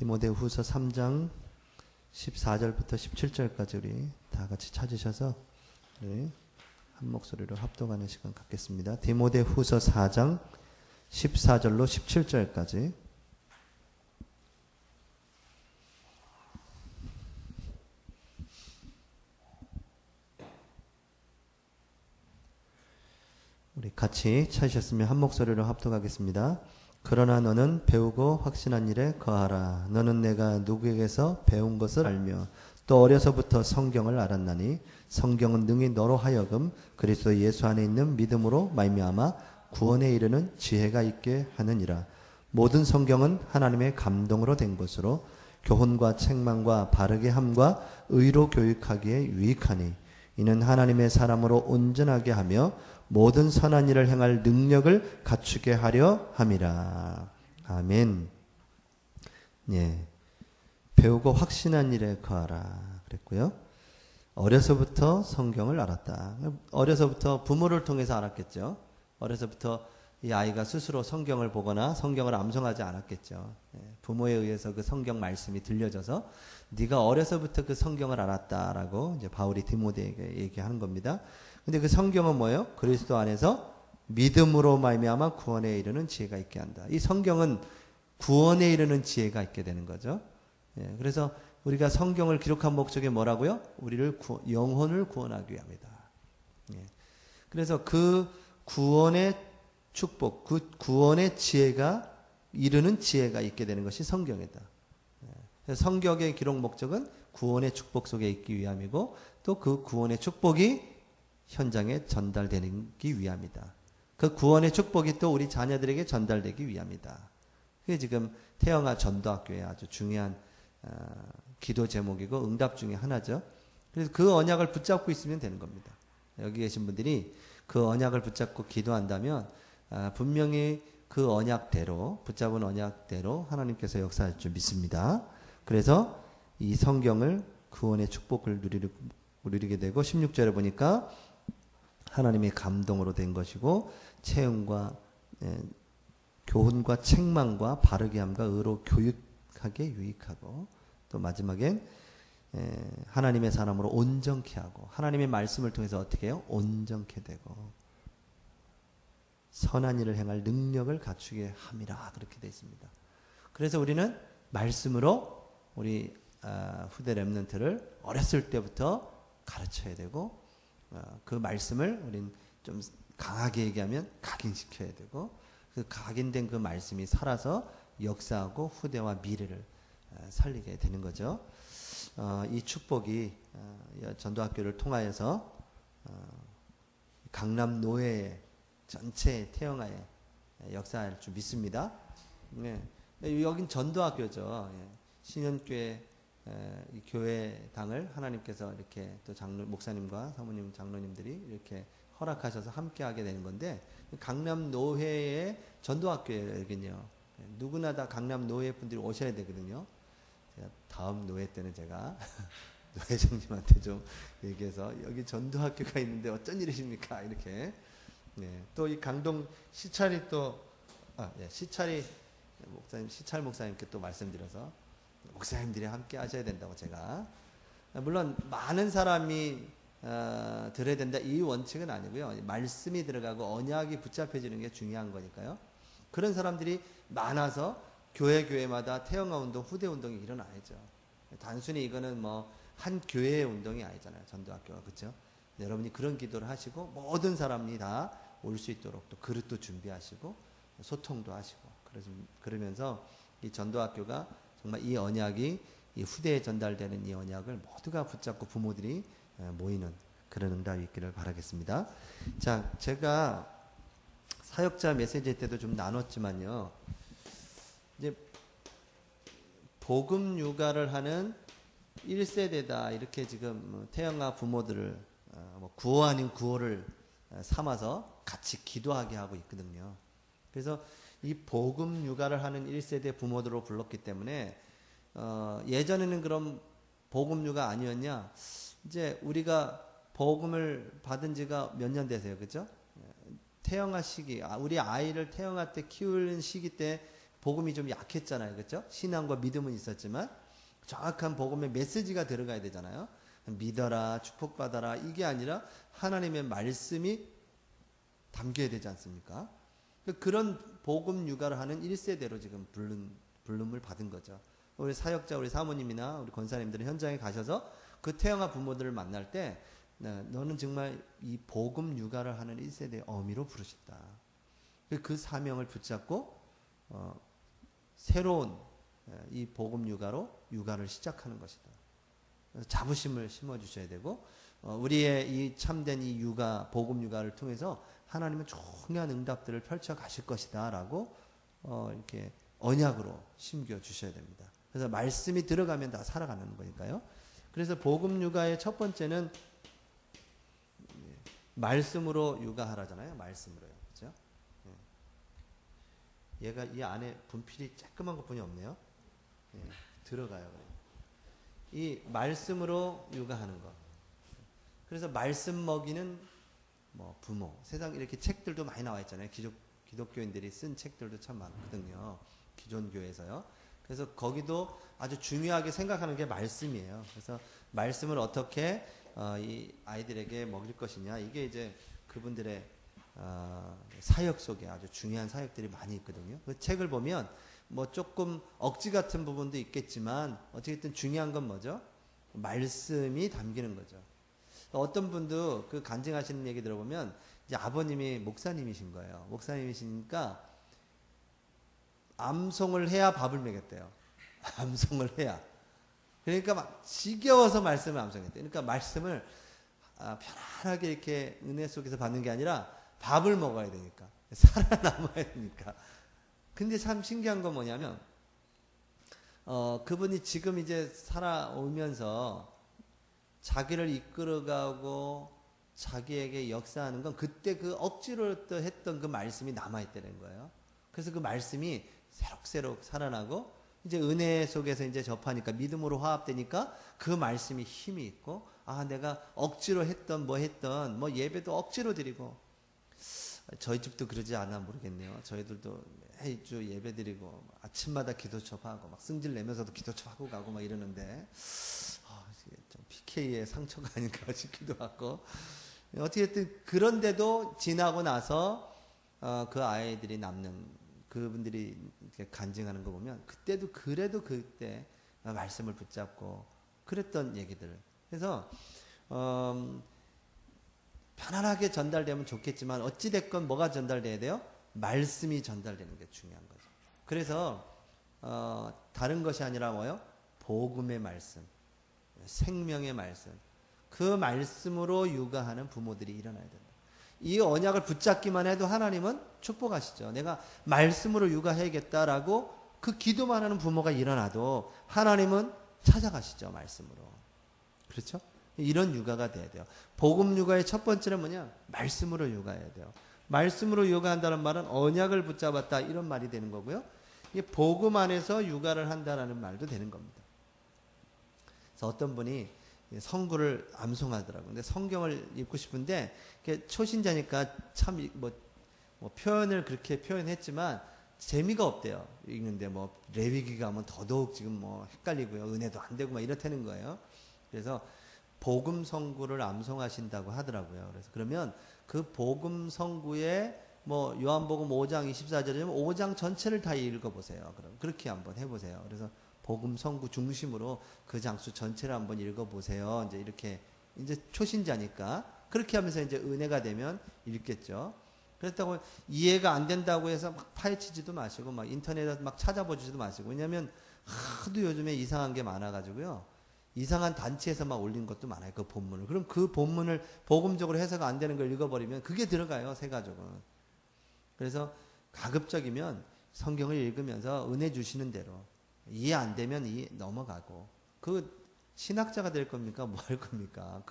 디모데후서 3장 14절부터 17절까지 우리 다 같이 찾으셔서 우리 한 목소리로 합독하는 시간 갖겠습니다. 디모데후서 4장 14절로 17절까지. 우리 같이 찾으셨으면 한 목소리로 합독하겠습니다. 그러나 너는 배우고 확신한 일에 거하라. 너는 내가 누구에게서 배운 것을 알며 또 어려서부터 성경을 알았나니 성경은 능히 너로 하여금 그리스도 예수 안에 있는 믿음으로 말미암아 구원에 이르는 지혜가 있게 하느니라. 모든 성경은 하나님의 감동으로 된 것으로 교훈과 책망과 바르게 함과 의로 교육하기에 유익하니 이는 하나님의 사람으로 온전하게 하며 모든 선한 일을 행할 능력을 갖추게 하려 함이라. 아멘. 예. 배우고 확신한 일에 거하라 그랬고요. 어려서부터 성경을 알았다. 어려서부터 부모를 통해서 알았겠죠. 어려서부터 이 아이가 스스로 성경을 보거나 성경을 암송하지 않았겠죠. 부모에 의해서 그 성경 말씀이 들려져서 네가 어려서부터 그 성경을 알았다라고 이제 바울이 디모데에게 얘기하는 겁니다. 근데 그 성경은 뭐예요? 그리스도 안에서 믿음으로 말미암아 구원에 이르는 지혜가 있게 한다. 이 성경은 구원에 이르는 지혜가 있게 되는 거죠. 그래서 우리가 성경을 기록한 목적이 뭐라고요? 우리를 영혼을 구원하기 위함이다. 그래서 그 구원의 축복, 그 구원의 지혜가 이르는 지혜가 있게 되는 것이 성경이다. 그래서 성경의 기록 목적은 구원의 축복 속에 있기 위함이고 또 그 구원의 축복이 현장에 전달되기 위함이다. 그 구원의 축복이 또 우리 자녀들에게 전달되기 위함이다. 그게 지금 태영아 전도학교의 아주 중요한 기도 제목이고 응답 중에 하나죠. 그래서 그 언약을 붙잡고 있으면 되는 겁니다. 여기 계신 분들이 그 언약을 붙잡고 기도한다면 분명히 그 언약대로 붙잡은 언약대로 하나님께서 역사할 줄 믿습니다. 그래서 이 성경을 구원의 축복을 누리게 되고 16절에 보니까 하나님의 감동으로 된 것이고 체험과 교훈과 책망과 바르게 함과 의로 교육하게 유익하고 또 마지막엔 하나님의 사람으로 온전케 하고 하나님의 말씀을 통해서 어떻게 해요? 온전케 되고 선한 일을 행할 능력을 갖추게 함이라 그렇게 되어 있습니다. 그래서 우리는 말씀으로 우리 후대 렘넌트를 어렸을 때부터 가르쳐야 되고 그 말씀을 우린 좀 강하게 얘기하면 각인시켜야 되고 그 각인된 그 말씀이 살아서 역사하고 후대와 미래를 살리게 되는 거죠. 이 축복이 전도학교를 통하여서 강남 노회의 전체 태영아에 역사할 줄 믿습니다. 여긴 전도학교죠. 신현교회 이 교회당을 하나님께서 이렇게 또 목사님과 사모님, 장로님들이 이렇게 허락하셔서 함께하게 되는 건데 강남 노회의 전도학교예요. 여기는요. 누구나 다 강남 노회 분들이 오셔야 되거든요. 제가 다음 노회 때는 제가 노회장님한테 좀 얘기해서 여기 전도학교가 있는데 어쩐 일이십니까? 이렇게. 또 이 강동 시찰이 시찰이 목사님 시찰 목사님께 또 말씀드려서 목사님들이 함께 하셔야 된다고 제가 물론 많은 사람이 들어야 된다 이 원칙은 아니고요. 말씀이 들어가고 언약이 붙잡혀지는 게 중요한 거니까요. 그런 사람들이 많아서 교회마다 태영아 운동, 후대 운동이 일어나야죠. 단순히 이거는 뭐 한 교회의 운동이 아니잖아요. 전도학교가 그렇죠. 여러분이 그런 기도를 하시고 모든 사람이 다 올 수 있도록 또 그릇도 준비하시고 소통도 하시고 그러면서 이 전도학교가 정말 이 언약이 이 후대에 전달되는 이 언약을 모두가 붙잡고 부모들이 모이는 그런 응답이 있기를 바라겠습니다. 자, 제가 사역자 메시지 때도 좀 나눴지만요. 이제 복음 육아를 하는 1세대다 이렇게 지금 태영아 부모들을 구호 아닌 구호를 삼아서 같이 기도하게 하고 있거든요. 그래서 이 복음 육아를 하는 1세대 부모들로 불렀기 때문에 예전에는 그럼 복음 육아 아니었냐? 이제 우리가 복음을 받은 지가 몇 년 되세요, 그죠? 태영아 시기, 우리 아이를 태영아 때 키우는 시기 때 복음이 좀 약했잖아요. 그렇죠? 신앙과 믿음은 있었지만 정확한 복음의 메시지가 들어가야 되잖아요. 믿어라, 축복받아라 이게 아니라 하나님의 말씀이 담겨야 되지 않습니까? 그런 복음 육아를 하는 1세대로 지금 부름을 받은 거죠. 우리 사역자, 우리 사모님이나 우리 권사님들은 현장에 가셔서 그 태영아 부모들을 만날 때 너는 정말 이 복음 육아를 하는 1세대의 어미로 부르셨다. 그 사명을 붙잡고 새로운 이 복음 육아로 육아를 시작하는 것이다. 자부심을 심어주셔야 되고 우리의 이 참된 이 육아, 복음 육아를 통해서 하나님은 중요한 응답들을 펼쳐 가실 것이다 라고 이렇게 언약으로 심겨 주셔야 됩니다. 그래서 말씀이 들어가면 다 살아가는 거니까요. 그래서 복음 육아의 첫 번째는 말씀으로 육아하라잖아요. 말씀으로요. 그렇죠? 얘가 이 안에 분필이 쬐끄만 것뿐이 없네요. 들어가요. 이 말씀으로 육아하는 것. 그래서 말씀 먹이는 뭐 부모. 세상 이렇게 책들도 많이 나와 있잖아요. 기독교인들이 쓴 책들도 참 많거든요. 기존 교회에서요. 그래서 거기도 아주 중요하게 생각하는 게 말씀이에요. 그래서 말씀을 어떻게 이 아이들에게 먹일 것이냐. 이게 이제 그분들의 사역 속에 아주 중요한 사역들이 많이 있거든요. 그 책을 보면 뭐 조금 억지 같은 부분도 있겠지만 어쨌든 중요한 건 뭐죠? 말씀이 담기는 거죠. 어떤 분도 그 간증하시는 얘기 들어보면 이제 아버님이 목사님이신 거예요. 목사님이시니까 암송을 해야 밥을 먹였대요. 암송을 해야. 그러니까 막 지겨워서 말씀을 암송했대요. 그러니까 말씀을 편안하게 이렇게 은혜 속에서 받는 게 아니라 밥을 먹어야 되니까. 살아남아야 되니까. 근데 참 신기한 건 뭐냐면 그분이 지금 이제 살아오면서 자기를 이끌어가고 자기에게 역사하는 건 그때 그 억지로 했던 그 말씀이 남아있다는 거예요. 그래서 그 말씀이 새록새록 살아나고 이제 은혜 속에서 이제 접하니까 믿음으로 화합되니까 그 말씀이 힘이 있고 내가 억지로 했던 뭐 예배도 억지로 드리고 저희 집도 그러지 않아 모르겠네요. 저희들도 매주 예배 드리고 아침마다 기도 접하고 막 승질 내면서도 기도 접하고 가고 막 이러는데 좀 PK의 상처가 아닌가 싶기도 하고 어떻게든 그런데도 지나고 나서 그 아이들이 남는 그분들이 이렇게 간증하는 거 보면 그때도 그래도 그때 말씀을 붙잡고 그랬던 얘기들. 그래서 편안하게 전달되면 좋겠지만 어찌됐건 뭐가 전달돼야 돼요? 말씀이 전달되는 게 중요한 거죠. 그래서 다른 것이 아니라 뭐요? 복음의 말씀, 생명의 말씀. 그 말씀으로 육아하는 부모들이 일어나야 된다. 이 언약을 붙잡기만 해도 하나님은 축복하시죠. 내가 말씀으로 육아해야겠다라고 그 기도만 하는 부모가 일어나도 하나님은 찾아가시죠. 말씀으로. 그렇죠? 이런 육아가 돼야 돼요. 복음 육아의 첫 번째는 뭐냐? 말씀으로 육아해야 돼요. 말씀으로 육아한다는 말은 언약을 붙잡았다 이런 말이 되는 거고요. 이게 복음 안에서 육아를 한다라는 말도 되는 겁니다. 그래서 어떤 분이 성구를 암송하더라고요. 근데 성경을 읽고 싶은데 초신자니까 참 뭐 표현을 그렇게 표현했지만 재미가 없대요. 읽는데 뭐 레위기가 하면 더더욱 지금 뭐 헷갈리고요. 은혜도 안 되고 막 이렇다는 거예요. 그래서 복음 성구를 암송하신다고 하더라고요. 그래서 그러면 그 복음 성구에 뭐 요한복음 5장 24절이면 5장 전체를 다 읽어보세요. 그럼 그렇게 한번 해보세요. 그래서 복음 성구 중심으로 그 장수 전체를 한번 읽어보세요. 이제 이렇게 이제 초신자니까 그렇게 하면서 이제 은혜가 되면 읽겠죠. 그렇다고 이해가 안 된다고 해서 막 파헤치지도 마시고 막 인터넷에 막 찾아보지도 마시고 왜냐하면 하도 요즘에 이상한 게 많아가지고요. 이상한 단체에서 막 올린 것도 많아요. 그 본문을. 그럼 그 본문을 복음적으로 해석 안 되는 걸 읽어버리면 그게 들어가요. 새 가족은. 그래서 가급적이면 성경을 읽으면서 은혜 주시는 대로 이해 안 되면 넘어가고 그 신학자가 될 겁니까? 뭐 할 겁니까?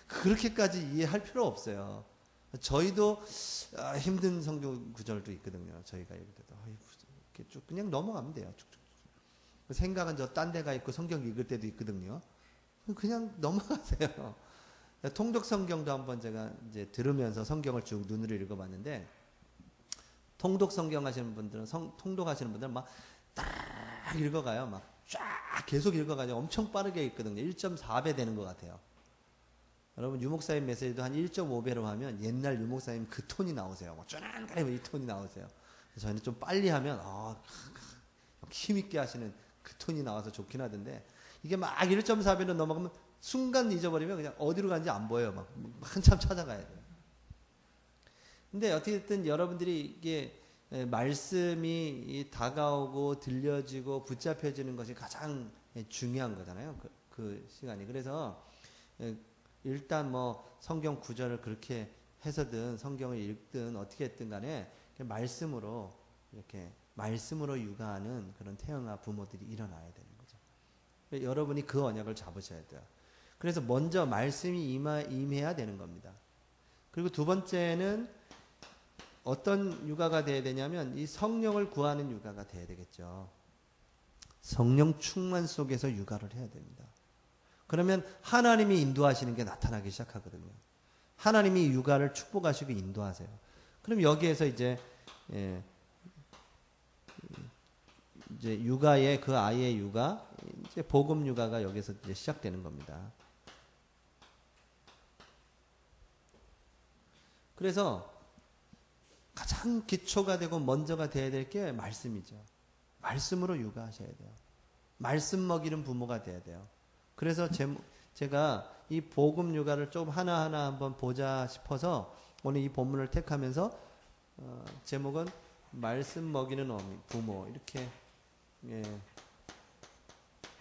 그렇게까지 이해할 필요 없어요. 저희도 힘든 성경 구절도 있거든요. 저희가 읽을 때도 이렇게 쭉 그냥 넘어가면 돼요. 쭉쭉. 생각은 저 딴 데가 있고 성경 읽을 때도 있거든요. 그냥 넘어가세요. 통독 성경도 한번 제가 이제 들으면서 성경을 쭉 눈으로 읽어봤는데 통독 성경 하시는 분들은 통독하시는 분들은 막 딱 읽어가요. 막 쫙 계속 읽어가지고 엄청 빠르게 읽거든요. 1.4배 되는 것 같아요. 여러분 유목사님 메시지도 한 1.5배로 하면 옛날 유목사님 그 톤이 나오세요. 막 쭈랑거리면 이 톤이 나오세요. 저희는 좀 빨리 하면 힘있게 하시는 그 톤이 나와서 좋긴 하던데 이게 막 1.4배로 넘어가면 순간 잊어버리면 그냥 어디로 간지 안 보여요. 막 한참 찾아가야 돼요. 근데 어떻게든 여러분들이 이게 말씀이 다가오고 들려지고 붙잡혀지는 것이 가장 중요한 거잖아요. 그 시간이. 그래서 일단 뭐 성경 구절을 그렇게 해서든 성경을 읽든 어떻게 했든 간에 말씀으로 이렇게 말씀으로 육아하는 그런 태영아 부모들이 일어나야 되는 거죠. 여러분이 그 언약을 잡으셔야 돼요. 그래서 먼저 말씀이 임해야 되는 겁니다. 그리고 두 번째는 어떤 육아가 돼야 되냐면 이 성령을 구하는 육아가 돼야 되겠죠. 성령 충만 속에서 육아를 해야 됩니다. 그러면 하나님이 인도하시는 게 나타나기 시작하거든요. 하나님이 육아를 축복하시고 인도하세요. 그럼 여기에서 이제 육아의 그 아이의 육아, 이제 복음 육아가 여기서 이제 시작되는 겁니다. 그래서 가장 기초가 되고 먼저가 돼야 될 게 말씀이죠. 말씀으로 육아하셔야 돼요. 말씀 먹이는 부모가 돼야 돼요. 그래서 제가 이 복음 육아를 좀 하나하나 한번 보자 싶어서 오늘 이 본문을 택하면서 제목은 말씀 먹이는 부모 이렇게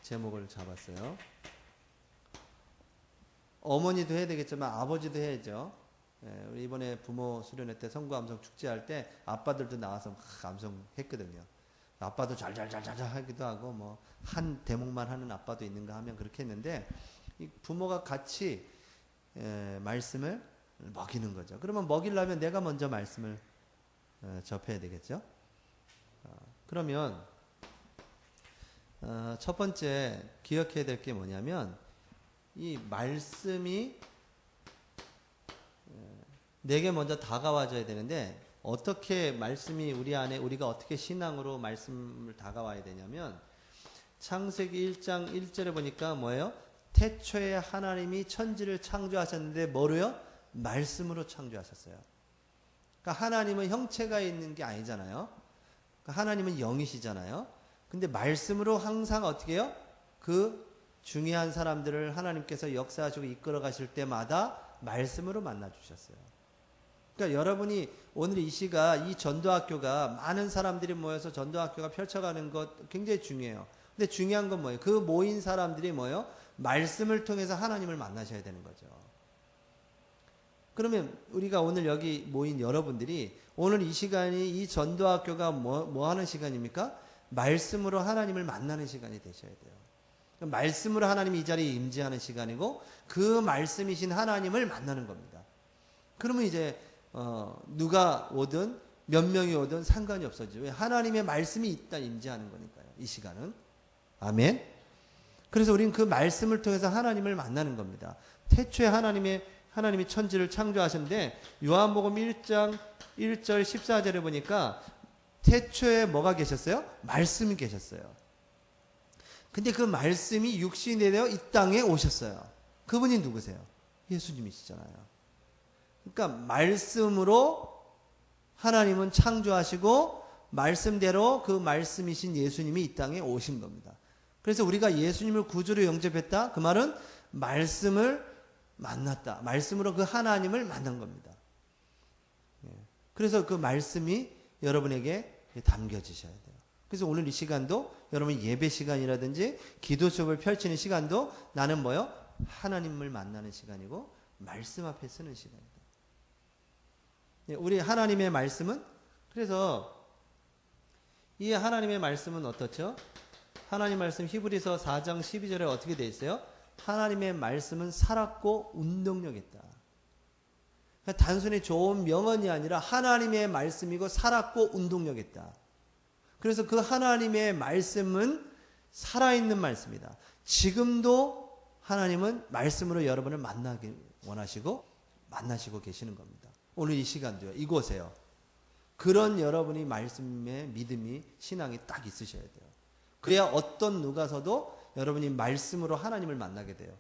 제목을 잡았어요. 어머니도 해야 되겠지만 아버지도 해야죠. 우리 이번에 부모 수련회 때 성구 암송 축제할 때 아빠들도 나와서 막 암송했거든요. 아빠도 잘잘잘잘 하기도 하고 뭐 한 대목만 하는 아빠도 있는가 하면 그렇게 했는데 이 부모가 같이 말씀을 먹이는 거죠. 그러면 먹이려면 내가 먼저 말씀을 접해야 되겠죠. 그러면 첫 번째 기억해야 될 게 뭐냐면 이 말씀이 내게 먼저 다가와줘야 되는데 어떻게 말씀이 우리 안에 우리가 어떻게 신앙으로 말씀을 다가와야 되냐면 창세기 1장 1절에 보니까 뭐예요? 태초에 하나님이 천지를 창조하셨는데 뭐로요? 말씀으로 창조하셨어요. 그러니까 하나님은 형체가 있는 게 아니잖아요. 그러니까 하나님은 영이시잖아요. 근데 말씀으로 항상 어떻게 해요? 그 중요한 사람들을 하나님께서 역사하시고 이끌어 가실 때마다 말씀으로 만나 주셨어요. 그러니까 여러분이 오늘 이 시가 이 전도학교가 많은 사람들이 모여서 전도학교가 펼쳐가는 것 굉장히 중요해요. 근데 중요한 건 뭐예요? 그 모인 사람들이 뭐예요? 말씀을 통해서 하나님을 만나셔야 되는 거죠. 그러면 우리가 오늘 여기 모인 여러분들이 오늘 이 시간이 이 전도학교가 뭐 하는 시간입니까? 말씀으로 하나님을 만나는 시간이 되셔야 돼요. 말씀으로 하나님이 이 자리에 임재하는 시간이고 그 말씀이신 하나님을 만나는 겁니다. 그러면 이제 누가 오든 몇 명이 오든 상관이 없어지죠. 왜? 하나님의 말씀이 있다 임재하는 거니까요. 이 시간은. 아멘. 그래서 우리는 그 말씀을 통해서 하나님을 만나는 겁니다. 태초에 하나님이 천지를 창조하셨는데 요한복음 1장 1절 14절에 보니까 태초에 뭐가 계셨어요? 말씀이 계셨어요. 근데 그 말씀이 육신이 되어 이 땅에 오셨어요. 그분이 누구세요? 예수님이시잖아요. 그러니까 말씀으로 하나님은 창조하시고 말씀대로 그 말씀이신 예수님이 이 땅에 오신 겁니다. 그래서 우리가 예수님을 구주로 영접했다. 그 말은 말씀을 만났다. 말씀으로 그 하나님을 만난 겁니다. 그래서 그 말씀이 여러분에게 담겨지셔야 돼요. 그래서 오늘 이 시간도 여러분 예배 시간이라든지 기도 수업을 펼치는 시간도 나는 뭐요? 하나님을 만나는 시간이고 말씀 앞에 쓰는 시간이다. 우리 하나님의 말씀은 그래서 이 하나님의 말씀은 어떻죠? 하나님 말씀 히브리서 4장 12절에 어떻게 되어 있어요? 하나님의 말씀은 살았고 운동력 있다. 그러니까 단순히 좋은 명언이 아니라 하나님의 말씀이고 살았고 운동력 있다. 그래서 그 하나님의 말씀은 살아있는 말씀이다. 지금도 하나님은 말씀으로 여러분을 만나기 원하시고 만나시고 계시는 겁니다. 오늘 이 시간도요. 이곳에요. 그런 여러분이 말씀에 믿음이 신앙이 딱 있으셔야 돼요. 그래야 어떤 누가서도 여러분이 말씀으로 하나님을 만나게 돼요.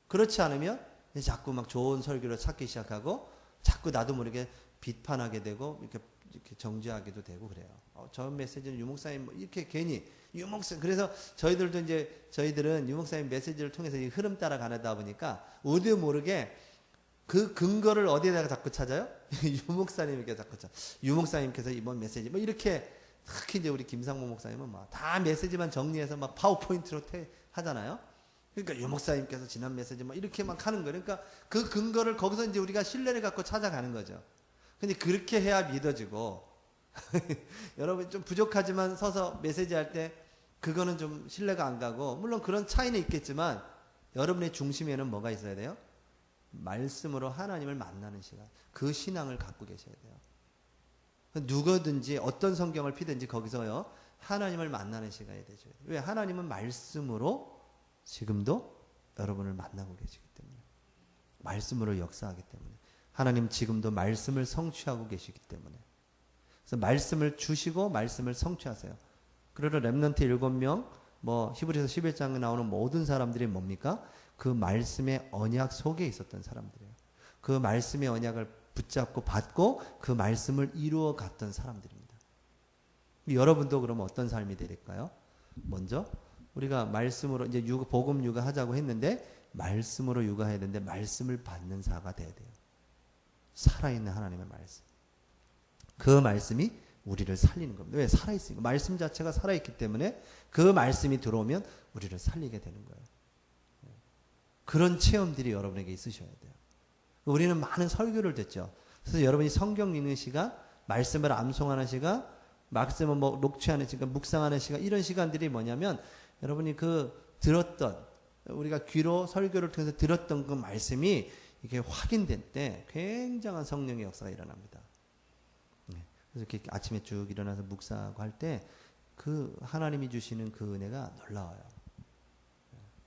그렇지 않으면 자꾸 막 좋은 설교를 찾기 시작하고 자꾸 나도 모르게 비판하게 되고 이렇게 정죄하기도 되고 그래요. 저 메시지는 유목사님 뭐 이렇게 괜히 그래서 저희들은 유목사님 메시지를 통해서 이 흐름 따라 가다 보니까 우리도 모르게 그 근거를 어디에다가 자꾸 찾아요? 유목사님에게 자꾸 찾아. 유목사님께서 이번 메시지 뭐 이렇게 특히 이제 우리 김상모 목사님은 막 다 메시지만 정리해서 막 파워포인트로 하잖아요. 그러니까 유목사님께서 지난 메시지 막 이렇게 막 하는 거예요. 그러니까 그 근거를 거기서 이제 우리가 신뢰를 갖고 찾아가는 거죠. 근데 그렇게 해야 믿어지고 여러분 좀 부족하지만 서서 메시지 할 때 그거는 좀 신뢰가 안 가고 물론 그런 차이는 있겠지만 여러분의 중심에는 뭐가 있어야 돼요? 말씀으로 하나님을 만나는 시간. 그 신앙을 갖고 계셔야 돼요. 누구든지 어떤 성경을 피든지 거기서요 하나님을 만나는 시간이 되죠. 왜? 하나님은 말씀으로 지금도 여러분을 만나고 계시기 때문에 말씀으로 역사하기 때문에 하나님 지금도 말씀을 성취하고 계시기 때문에 그래서 말씀을 주시고 말씀을 성취하세요. 그러나 렘넌트 7명 뭐 히브리서 11장에 나오는 모든 사람들이 뭡니까? 그 말씀의 언약 속에 있었던 사람들이에요. 그 말씀의 언약을 붙잡고 받고 그 말씀을 이루어 갔던 사람들입니다. 여러분도 그럼 어떤 삶이 될까요? 먼저 우리가 말씀으로 이제 복음 육아하자고 했는데 말씀으로 육아해야 되는데 말씀을 받는 자가 돼야 돼요. 살아있는 하나님의 말씀. 그 말씀이 우리를 살리는 겁니다. 왜? 살아있으니까. 말씀 자체가 살아있기 때문에 그 말씀이 들어오면 우리를 살리게 되는 거예요. 그런 체험들이 여러분에게 있으셔야 돼요. 우리는 많은 설교를 듣죠. 그래서 여러분이 성경 읽는 시간, 말씀을 암송하는 시간, 말씀을 뭐 녹취하는 시간, 묵상하는 시간, 이런 시간들이 뭐냐면 여러분이 들었던 우리가 귀로 설교를 통해서 들었던 그 말씀이 이게 확인될 때 굉장한 성령의 역사가 일어납니다. 그래서 이렇게 아침에 쭉 일어나서 묵상하고 할 때 그 하나님이 주시는 그 은혜가 놀라워요.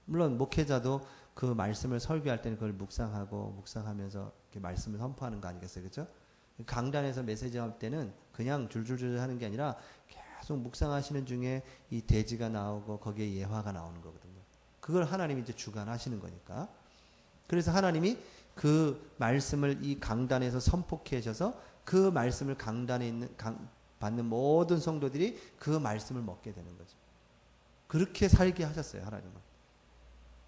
물론 목회자도 그 말씀을 설교할 때는 그걸 묵상하면서 이렇게 말씀을 선포하는 거 아니겠어요, 그렇죠? 강단에서 메시지 할 때는 그냥 줄줄줄 하는 게 아니라 계속 묵상하시는 중에 이 대지가 나오고 거기에 예화가 나오는 거거든요. 그걸 하나님이 이제 주관하시는 거니까. 그래서 하나님이 그 말씀을 이 강단에서 선포케 하셔서 그 말씀을 강단에 받는 모든 성도들이 그 말씀을 먹게 되는 거죠. 그렇게 살게 하셨어요, 하나님은.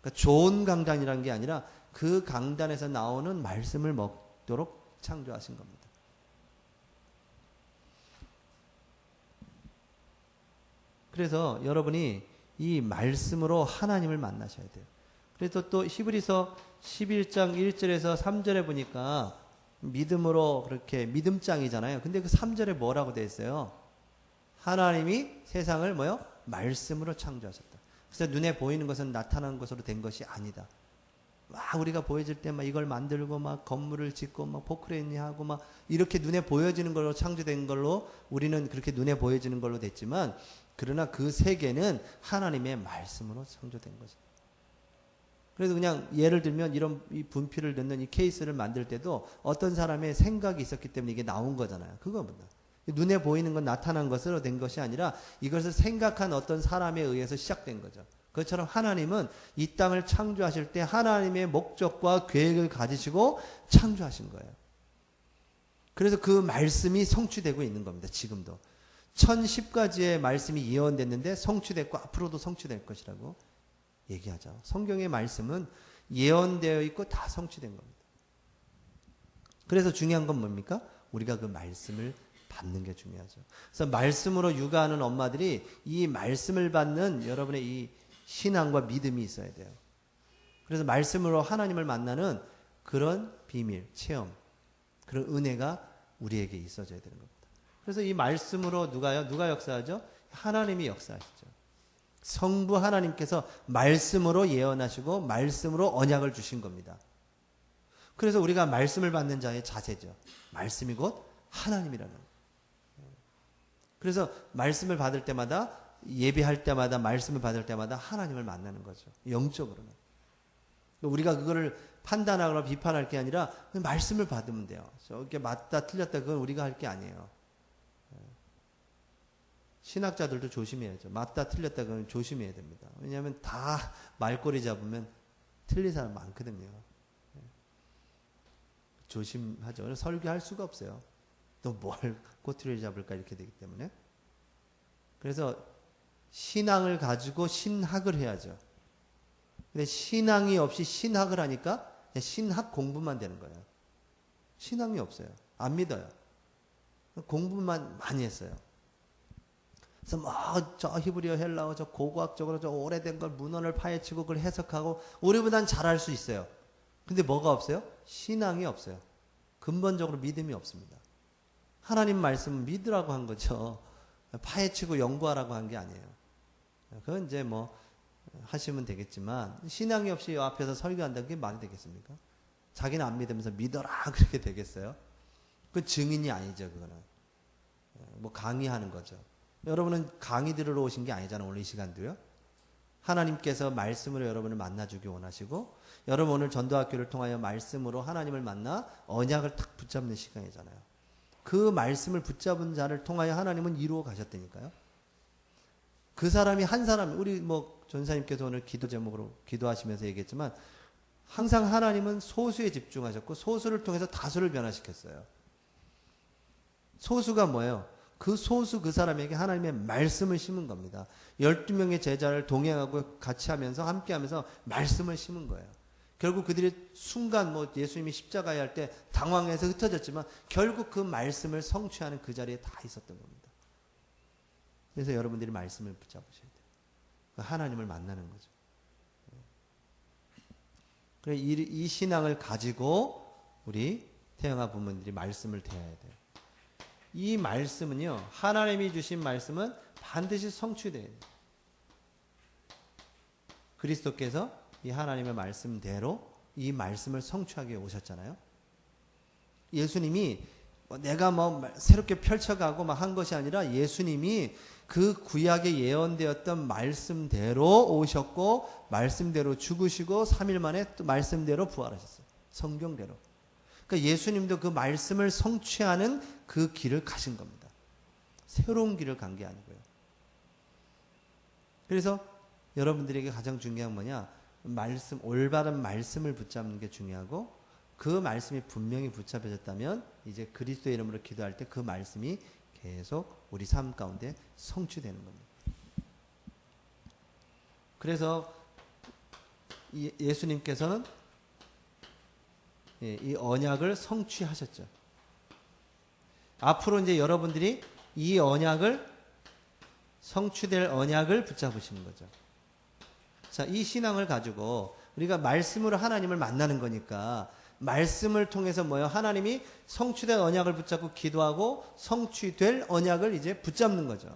그러니까 좋은 강단이라는 게 아니라 그 강단에서 나오는 말씀을 먹도록 창조하신 겁니다. 그래서 여러분이 이 말씀으로 하나님을 만나셔야 돼요. 그래서 또 히브리서 11장 1절에서 3절에 보니까 믿음으로 그렇게 믿음장이잖아요. 근데 그 3절에 뭐라고 되어 있어요? 하나님이 세상을 뭐요? 말씀으로 창조하셨다. 그래서 눈에 보이는 것은 나타난 것으로 된 것이 아니다. 막 우리가 보여질 때 막 이걸 만들고 막 건물을 짓고 막 포크레인이 하고 막 이렇게 눈에 보여지는 걸로 창조된 걸로 우리는 그렇게 눈에 보여지는 걸로 됐지만 그러나 그 세계는 하나님의 말씀으로 창조된 거죠. 그래서 그냥 예를 들면 이런 이 분필을 넣는 이 케이스를 만들 때도 어떤 사람의 생각이 있었기 때문에 이게 나온 거잖아요. 그거보다. 눈에 보이는 건 나타난 것으로 된 것이 아니라 이것을 생각한 어떤 사람에 의해서 시작된 거죠. 그것처럼 하나님은 이 땅을 창조하실 때 하나님의 목적과 계획을 가지시고 창조하신 거예요. 그래서 그 말씀이 성취되고 있는 겁니다. 지금도. 1010가지의 말씀이 예언됐는데 성취됐고 앞으로도 성취될 것이라고 얘기하죠. 성경의 말씀은 예언되어 있고 다 성취된 겁니다. 그래서 중요한 건 뭡니까? 우리가 그 말씀을 받는 게 중요하죠. 그래서 말씀으로 육아하는 엄마들이 이 말씀을 받는 여러분의 이 신앙과 믿음이 있어야 돼요. 그래서 말씀으로 하나님을 만나는 그런 비밀, 체험, 그런 은혜가 우리에게 있어져야 되는 겁니다. 그래서 이 말씀으로 누가 역사하죠? 하나님이 역사하시죠. 성부 하나님께서 말씀으로 예언하시고 말씀으로 언약을 주신 겁니다. 그래서 우리가 말씀을 받는 자의 자세죠. 말씀이 곧 하나님이라는. 그래서 말씀을 받을 때마다 예배할 때마다 말씀을 받을 때마다 하나님을 만나는 거죠. 영적으로는. 우리가 그거를 판단하거나 비판할 게 아니라 말씀을 받으면 돼요. 저게 맞다 틀렸다 그건 우리가 할 게 아니에요. 신학자들도 조심해야죠. 맞다 틀렸다 그러면 조심해야 됩니다. 왜냐하면 다 말꼬리 잡으면 틀린 사람 많거든요. 조심하죠. 설교할 수가 없어요. 또 뭘 꼬투리를 잡을까 이렇게 되기 때문에. 그래서 신앙을 가지고 신학을 해야죠. 근데 신앙이 없이 신학을 하니까 그냥 신학 공부만 되는 거예요. 신앙이 없어요. 안 믿어요. 공부만 많이 했어요. 그래서 뭐 저 히브리어 헬라어 저 고고학적으로 저 오래된 걸 문헌을 파헤치고 그걸 해석하고 우리보단 잘할 수 있어요. 근데 뭐가 없어요? 신앙이 없어요. 근본적으로 믿음이 없습니다. 하나님 말씀은 믿으라고 한 거죠. 파헤치고 연구하라고 한 게 아니에요. 그건 이제 뭐 하시면 되겠지만 신앙이 없이 이 앞에서 설교한다는 게 말이 되겠습니까? 자기는 안 믿으면서 믿어라 그렇게 되겠어요? 그 증인이 아니죠. 그거는 뭐 강의하는 거죠. 여러분은 강의 들으러 오신 게 아니잖아요. 오늘 이 시간도요. 하나님께서 말씀으로 여러분을 만나주기 원하시고 여러분 오늘 전도학교를 통하여 말씀으로 하나님을 만나 언약을 탁 붙잡는 시간이잖아요. 그 말씀을 붙잡은 자를 통하여 하나님은 이루어 가셨다니까요. 그 사람이 한 사람, 우리 뭐 전사님께서 오늘 기도 제목으로 기도하시면서 얘기했지만 항상 하나님은 소수에 집중하셨고 소수를 통해서 다수를 변화시켰어요. 소수가 뭐예요? 그 소수 그 사람에게 하나님의 말씀을 심은 겁니다. 12명의 제자를 동행하고 같이 하면서 함께 하면서 말씀을 심은 거예요. 결국 그들이 순간 뭐 예수님이 십자가에 할 때 당황해서 흩어졌지만 결국 그 말씀을 성취하는 그 자리에 다 있었던 겁니다. 그래서 여러분들이 말씀을 붙잡으셔야 돼요. 하나님을 만나는 거죠. 그래 이 신앙을 가지고 우리 태영아 부모님들이 말씀을 대해야 돼요. 이 말씀은요, 하나님이 주신 말씀은 반드시 성취돼야 돼요. 그리스도께서 이 하나님의 말씀대로 이 말씀을 성취하게 오셨잖아요. 예수님이 내가 뭐 새롭게 펼쳐가고 막 한 것이 아니라 예수님이 그 구약에 예언되었던 말씀대로 오셨고 말씀대로 죽으시고 3일 만에 또 말씀대로 부활하셨어요. 성경대로. 그러니까 예수님도 그 말씀을 성취하는 그 길을 가신 겁니다. 새로운 길을 간 게 아니고요. 그래서 여러분들에게 가장 중요한 뭐냐? 말씀, 올바른 말씀을 붙잡는 게 중요하고 그 말씀이 분명히 붙잡혀졌다면 이제 그리스도의 이름으로 기도할 때 그 말씀이 계속 우리 삶 가운데 성취되는 겁니다. 그래서 예수님께서는 이 언약을 성취하셨죠. 앞으로 이제 여러분들이 이 언약을 성취될 언약을 붙잡으시는 거죠. 자, 이 신앙을 가지고 우리가 말씀으로 하나님을 만나는 거니까 말씀을 통해서 뭐예요? 하나님이 성취된 언약을 붙잡고 기도하고 성취될 언약을 이제 붙잡는 거죠.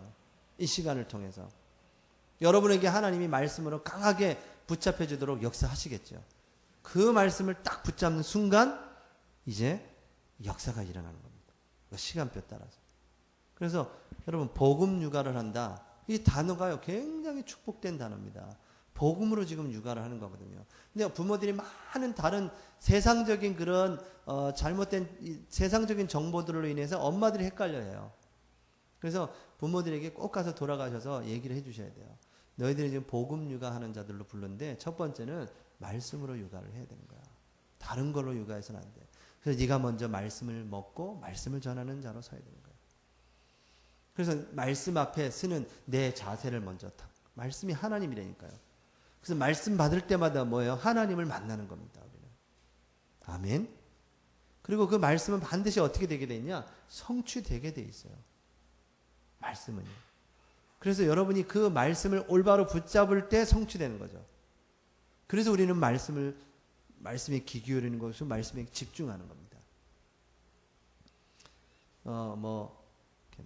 이 시간을 통해서. 여러분에게 하나님이 말씀으로 강하게 붙잡혀 주도록 역사하시겠죠. 그 말씀을 딱 붙잡는 순간 이제 역사가 일어나는 겁니다. 시간표 따라서. 그래서 여러분 복음 육아를 한다. 이 단어가요 굉장히 축복된 단어입니다. 복음으로 지금 육아를 하는 거거든요. 근데 부모들이 많은 다른 세상적인 그런 잘못된 세상적인 정보들로 인해서 엄마들이 헷갈려해요. 그래서 부모들에게 꼭 가서 돌아가셔서 얘기를 해주셔야 돼요. 너희들이 지금 복음 육아하는 자들로 부르는데 첫 번째는 말씀으로 육아를 해야 되는 거야. 다른 걸로 육아해서는 안 돼. 그래서 네가 먼저 말씀을 먹고 말씀을 전하는 자로 서야 되는 거야. 그래서 말씀 앞에 쓰는 내 자세를 먼저 탁. 말씀이 하나님이라니까요. 그래서 말씀 받을 때마다 뭐예요? 하나님을 만나는 겁니다. 우리는. 아멘. 그리고 그 말씀은 반드시 어떻게 되게 돼 있냐? 성취되게 돼 있어요. 말씀은요. 그래서 여러분이 그 말씀을 올바로 붙잡을 때 성취되는 거죠. 그래서 우리는 말씀에 귀 기울이는 것은 말씀에 집중하는 겁니다. 이렇게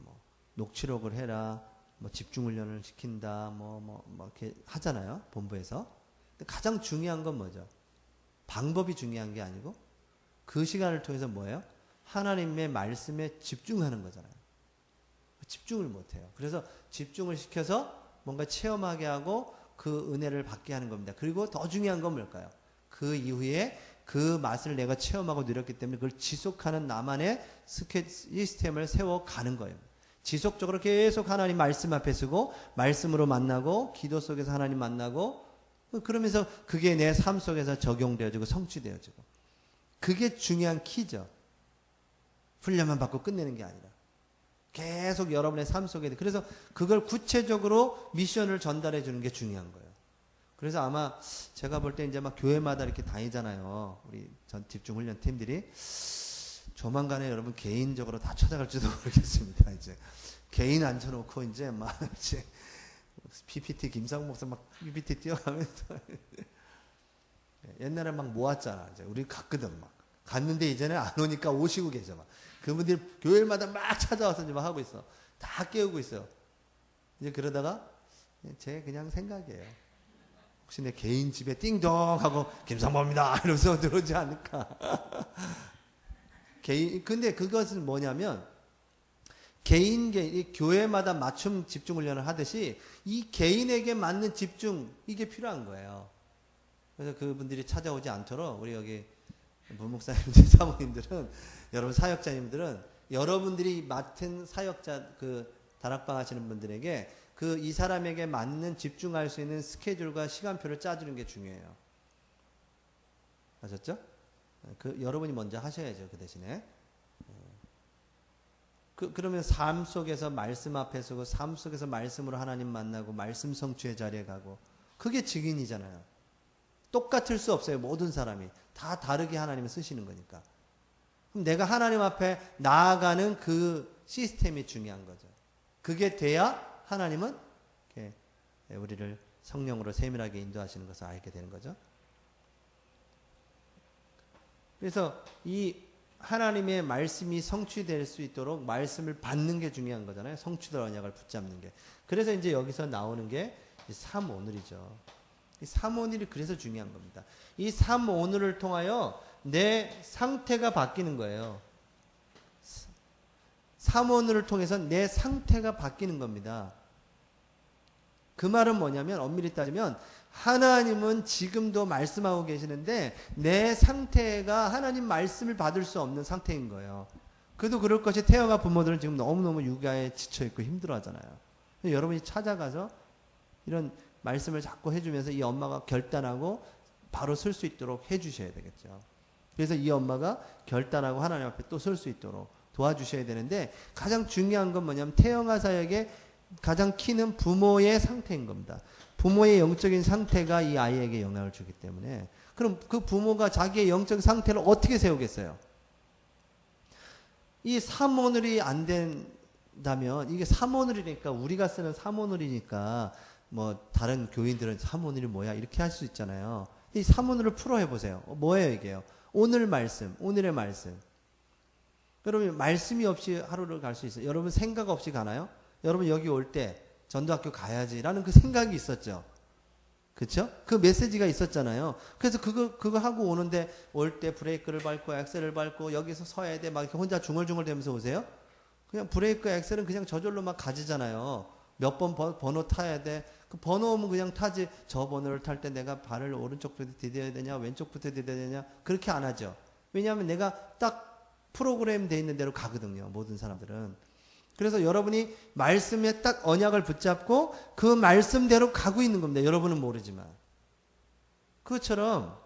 녹취록을 해라. 집중 훈련을 시킨다, 이렇게 하잖아요, 본부에서. 근데 가장 중요한 건 뭐죠? 방법이 중요한 게 아니고, 그 시간을 통해서 뭐예요? 하나님의 말씀에 집중하는 거잖아요. 집중을 못 해요. 그래서 집중을 시켜서 뭔가 체험하게 하고 그 은혜를 받게 하는 겁니다. 그리고 더 중요한 건 뭘까요? 그 이후에 그 맛을 내가 체험하고 누렸기 때문에 그걸 지속하는 나만의 시스템을 세워가는 거예요. 지속적으로 계속 하나님 말씀 앞에 서고 말씀으로 만나고 기도 속에서 하나님 만나고 그러면서 그게 내 삶 속에서 적용되어지고 성취되어지고 그게 중요한 키죠. 훈련만 받고 끝내는 게 아니라 계속 여러분의 삶 속에 그래서 그걸 구체적으로 미션을 전달해 주는 게 중요한 거예요. 그래서 아마 제가 볼 때 이제 막 교회마다 이렇게 다니잖아요. 우리 전 집중 훈련 팀들이 조만간에 여러분 개인적으로 다 찾아갈지도 모르겠습니다. 이제 개인 앉혀놓고 이제 막 이제 PPT 김상욱 목사 막 PPT 뛰어가면서 옛날에 막 모았잖아. 이제 우리 갔거든 막 갔는데 이제는 안 오니까 오시고 계셔 막 그분들이 교회마다 막 찾아와서 이제 막 하고 있어. 다 깨우고 있어요. 이제 그러다가 제 그냥 생각이에요. 혹시 내 개인 집에 띵동 하고 김상범입니다 이러면서 들어오지 않을까. 근데 그것은 뭐냐면 개인 교회마다 맞춤 집중 훈련을 하듯이 이 개인에게 맞는 집중 이게 필요한 거예요. 그래서 그분들이 찾아오지 않도록 우리 여기 부목사님들 사모님들은 여러분 사역자님들은 여러분들이 맡은 사역자 그 다락방 하시는 분들에게 그 이 사람에게 맞는 집중할 수 있는 스케줄과 시간표를 짜주는 게 중요해요. 아셨죠? 그 여러분이 먼저 하셔야죠. 그 대신에 그러면 삶 속에서 말씀 앞에 서고 삶 속에서 말씀으로 하나님 만나고 말씀 성취의 자리에 가고 그게 증인이잖아요. 똑같을 수 없어요. 모든 사람이 다 다르게 하나님을 쓰시는 거니까. 그럼 내가 하나님 앞에 나아가는 그 시스템이 중요한 거죠. 그게 돼야 하나님은 이렇게 우리를 성령으로 세밀하게 인도하시는 것을 알게 되는 거죠. 그래서 이 하나님의 말씀이 성취될 수 있도록 말씀을 받는 게 중요한 거잖아요. 성취될 언약을 붙잡는 게. 그래서 이제 여기서 나오는 게 삼오늘이죠. 이 삼오늘이 그래서 중요한 겁니다. 이 삼오늘을 통하여 내 상태가 바뀌는 거예요. 삼오늘을 통해서 내 상태가 바뀌는 겁니다. 그 말은 뭐냐면 엄밀히 따지면 하나님은 지금도 말씀하고 계시는데 내 상태가 하나님 말씀을 받을 수 없는 상태인 거예요. 그래도 그럴 것이 태어가 부모들은 지금 너무너무 육아에 지쳐있고 힘들어하잖아요. 여러분이 찾아가서 이런 말씀을 자꾸 해주면서 이 엄마가 결단하고 바로 설 수 있도록 해주셔야 되겠죠. 그래서 이 엄마가 결단하고 하나님 앞에 또 설 수 있도록 도와주셔야 되는데 가장 중요한 건 뭐냐면 태영아 사역의 가장 키는 부모의 상태인 겁니다. 부모의 영적인 상태가 이 아이에게 영향을 주기 때문에 그럼 그 부모가 자기의 영적 상태를 어떻게 세우겠어요? 이 삼오늘이 안 된다면 이게 삼오늘이니까 우리가 쓰는 삼오늘이니까 뭐 다른 교인들은 삼오늘이 뭐야 이렇게 할 수 있잖아요. 이 삼오늘을 풀어 해보세요. 뭐예요 이게요? 오늘 말씀, 오늘의 말씀. 여러분 말씀이 없이 하루를 갈 수 있어요? 여러분 생각 없이 가나요? 여러분 여기 올 때 전도학교 가야지라는 그 생각이 있었죠. 그렇죠? 그 메시지가 있었잖아요. 그래서 그거 하고 오는데 올 때 브레이크를 밟고 엑셀을 밟고 여기서 서야 돼 막 이렇게 혼자 중얼중얼 대면서 오세요? 그냥 브레이크 엑셀은 그냥 저절로 막 가지잖아요. 몇 번 번호 타야 돼. 그 번호 오면 그냥 타지. 저 번호를 탈 때 내가 발을 오른쪽부터 디뎌야 되냐 왼쪽부터 디뎌야 되냐 그렇게 안 하죠. 왜냐하면 내가 딱 프로그램 돼 있는 대로 가거든요. 모든 사람들은. 그래서 여러분이 말씀에 딱 언약을 붙잡고 그 말씀대로 가고 있는 겁니다. 여러분은 모르지만. 그것처럼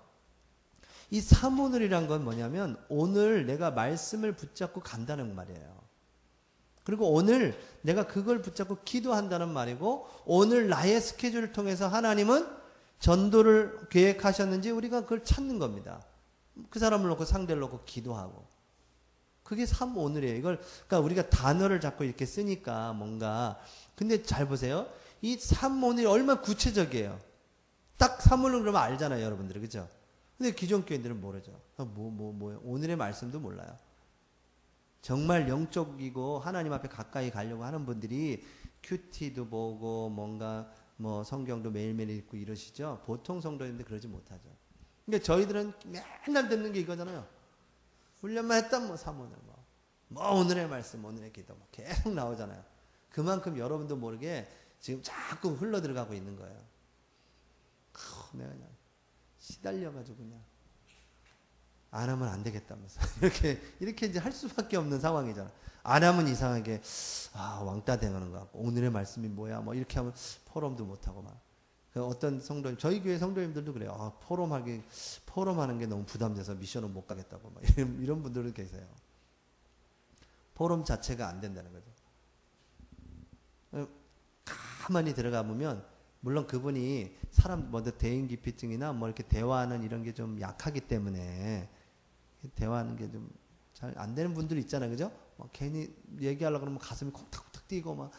이 삼오늘이란 건 뭐냐면 오늘 내가 말씀을 붙잡고 간다는 말이에요. 그리고 오늘 내가 그걸 붙잡고 기도한다는 말이고 오늘 나의 스케줄을 통해서 하나님은 전도를 계획하셨는지 우리가 그걸 찾는 겁니다. 그 사람을 놓고 상대를 놓고 기도하고. 그게 삼오늘이에요. 이걸 그러니까 우리가 단어를 자꾸 이렇게 쓰니까 뭔가 근데 잘 보세요. 이 삼오늘이 얼마나 구체적이에요. 딱 삼오늘 그러면 알잖아요, 여러분들이. 그죠? 근데 기존 교인들은 모르죠. 뭐예요? 오늘의 말씀도 몰라요. 정말 영적이고 하나님 앞에 가까이 가려고 하는 분들이 큐티도 보고 뭔가 뭐 성경도 매일매일 읽고 이러시죠. 보통 성도인데 그러지 못하죠. 그러니까 저희들은 맨날 듣는 게 이거잖아요. 훈련만 했다면 뭐 삼오늘 뭐 오늘의 말씀 오늘의 기도 뭐 계속 나오잖아요. 그만큼 여러분도 모르게 지금 자꾸 흘러 들어가고 있는 거예요. 내가 그냥 시달려가지고 그냥 안 하면 안 되겠다면서. 이렇게 이제 할 수밖에 없는 상황이잖아. 안 하면 이상하게, 왕따 되는 것 같고, 오늘의 말씀이 뭐야? 뭐 이렇게 하면 포럼도 못하고 막. 어떤 성도님, 저희 교회 성도님들도 그래요. 포럼하는 게 너무 부담돼서 미션을 못 가겠다고. 막 이런 분들도 계세요. 포럼 자체가 안 된다는 거죠. 가만히 들어가 보면, 물론 그분이 사람, 대인기피증이나 뭐 이렇게 대화하는 이런 게 좀 약하기 때문에, 대화하는 게 좀 잘 안 되는 분들 있잖아요. 그죠? 괜히 얘기하려고 그러면 가슴이 콕탁콕탁 뛰고, 막,